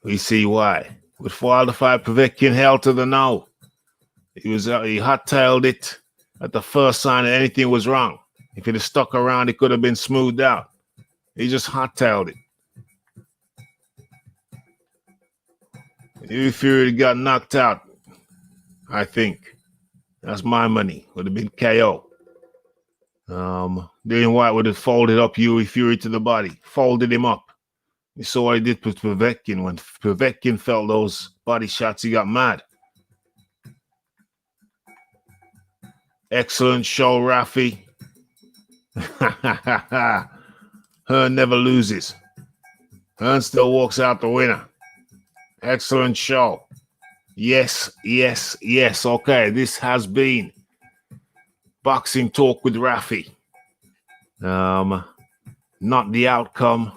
With Wilder fight, Povetkin held to the no. He hot-tailed it at the first sign that anything was wrong. If he'd have stuck around, it could have been smoothed out. He just hot-tailed it. If Fury got knocked out, I think that's my money. Would have been KO. Dillian Whyte would have folded up Huey Fury to the body, folded him up. You saw what he did with Povetkin. When Povetkin felt those body shots, he got mad. Excellent show, Rafi. Hearn never loses. Hearn still walks out the winner. Excellent show. Yes. Okay, this has been Boxing Talk with Rafi. Not the outcome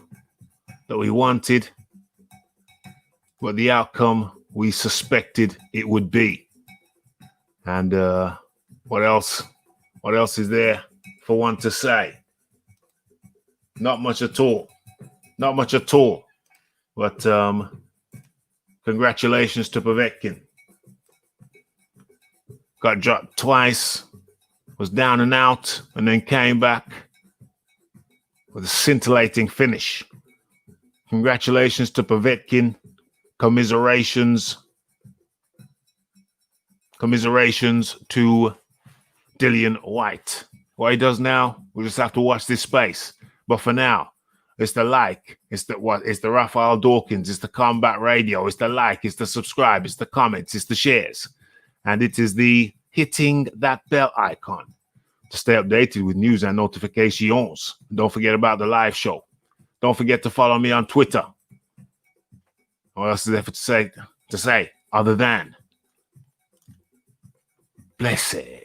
that we wanted, but the outcome we suspected it would be. And what else? What else is there for one to say? Not much at all. But congratulations to Povetkin. Got dropped twice, was down and out, and then came back with a scintillating finish. Congratulations to Povetkin. Commiserations to Dillian Whyte. What he does now, we just have to watch this space. But for now, it's the like, it's the Raphael Dawkins, it's the Combat Radio, it's the like, it's the subscribe, it's the comments, it's the shares, and it is the hitting that bell icon to stay updated with news and notifications. Don't forget about the live show. Don't forget to follow me on Twitter. What else is there to say other than blessed?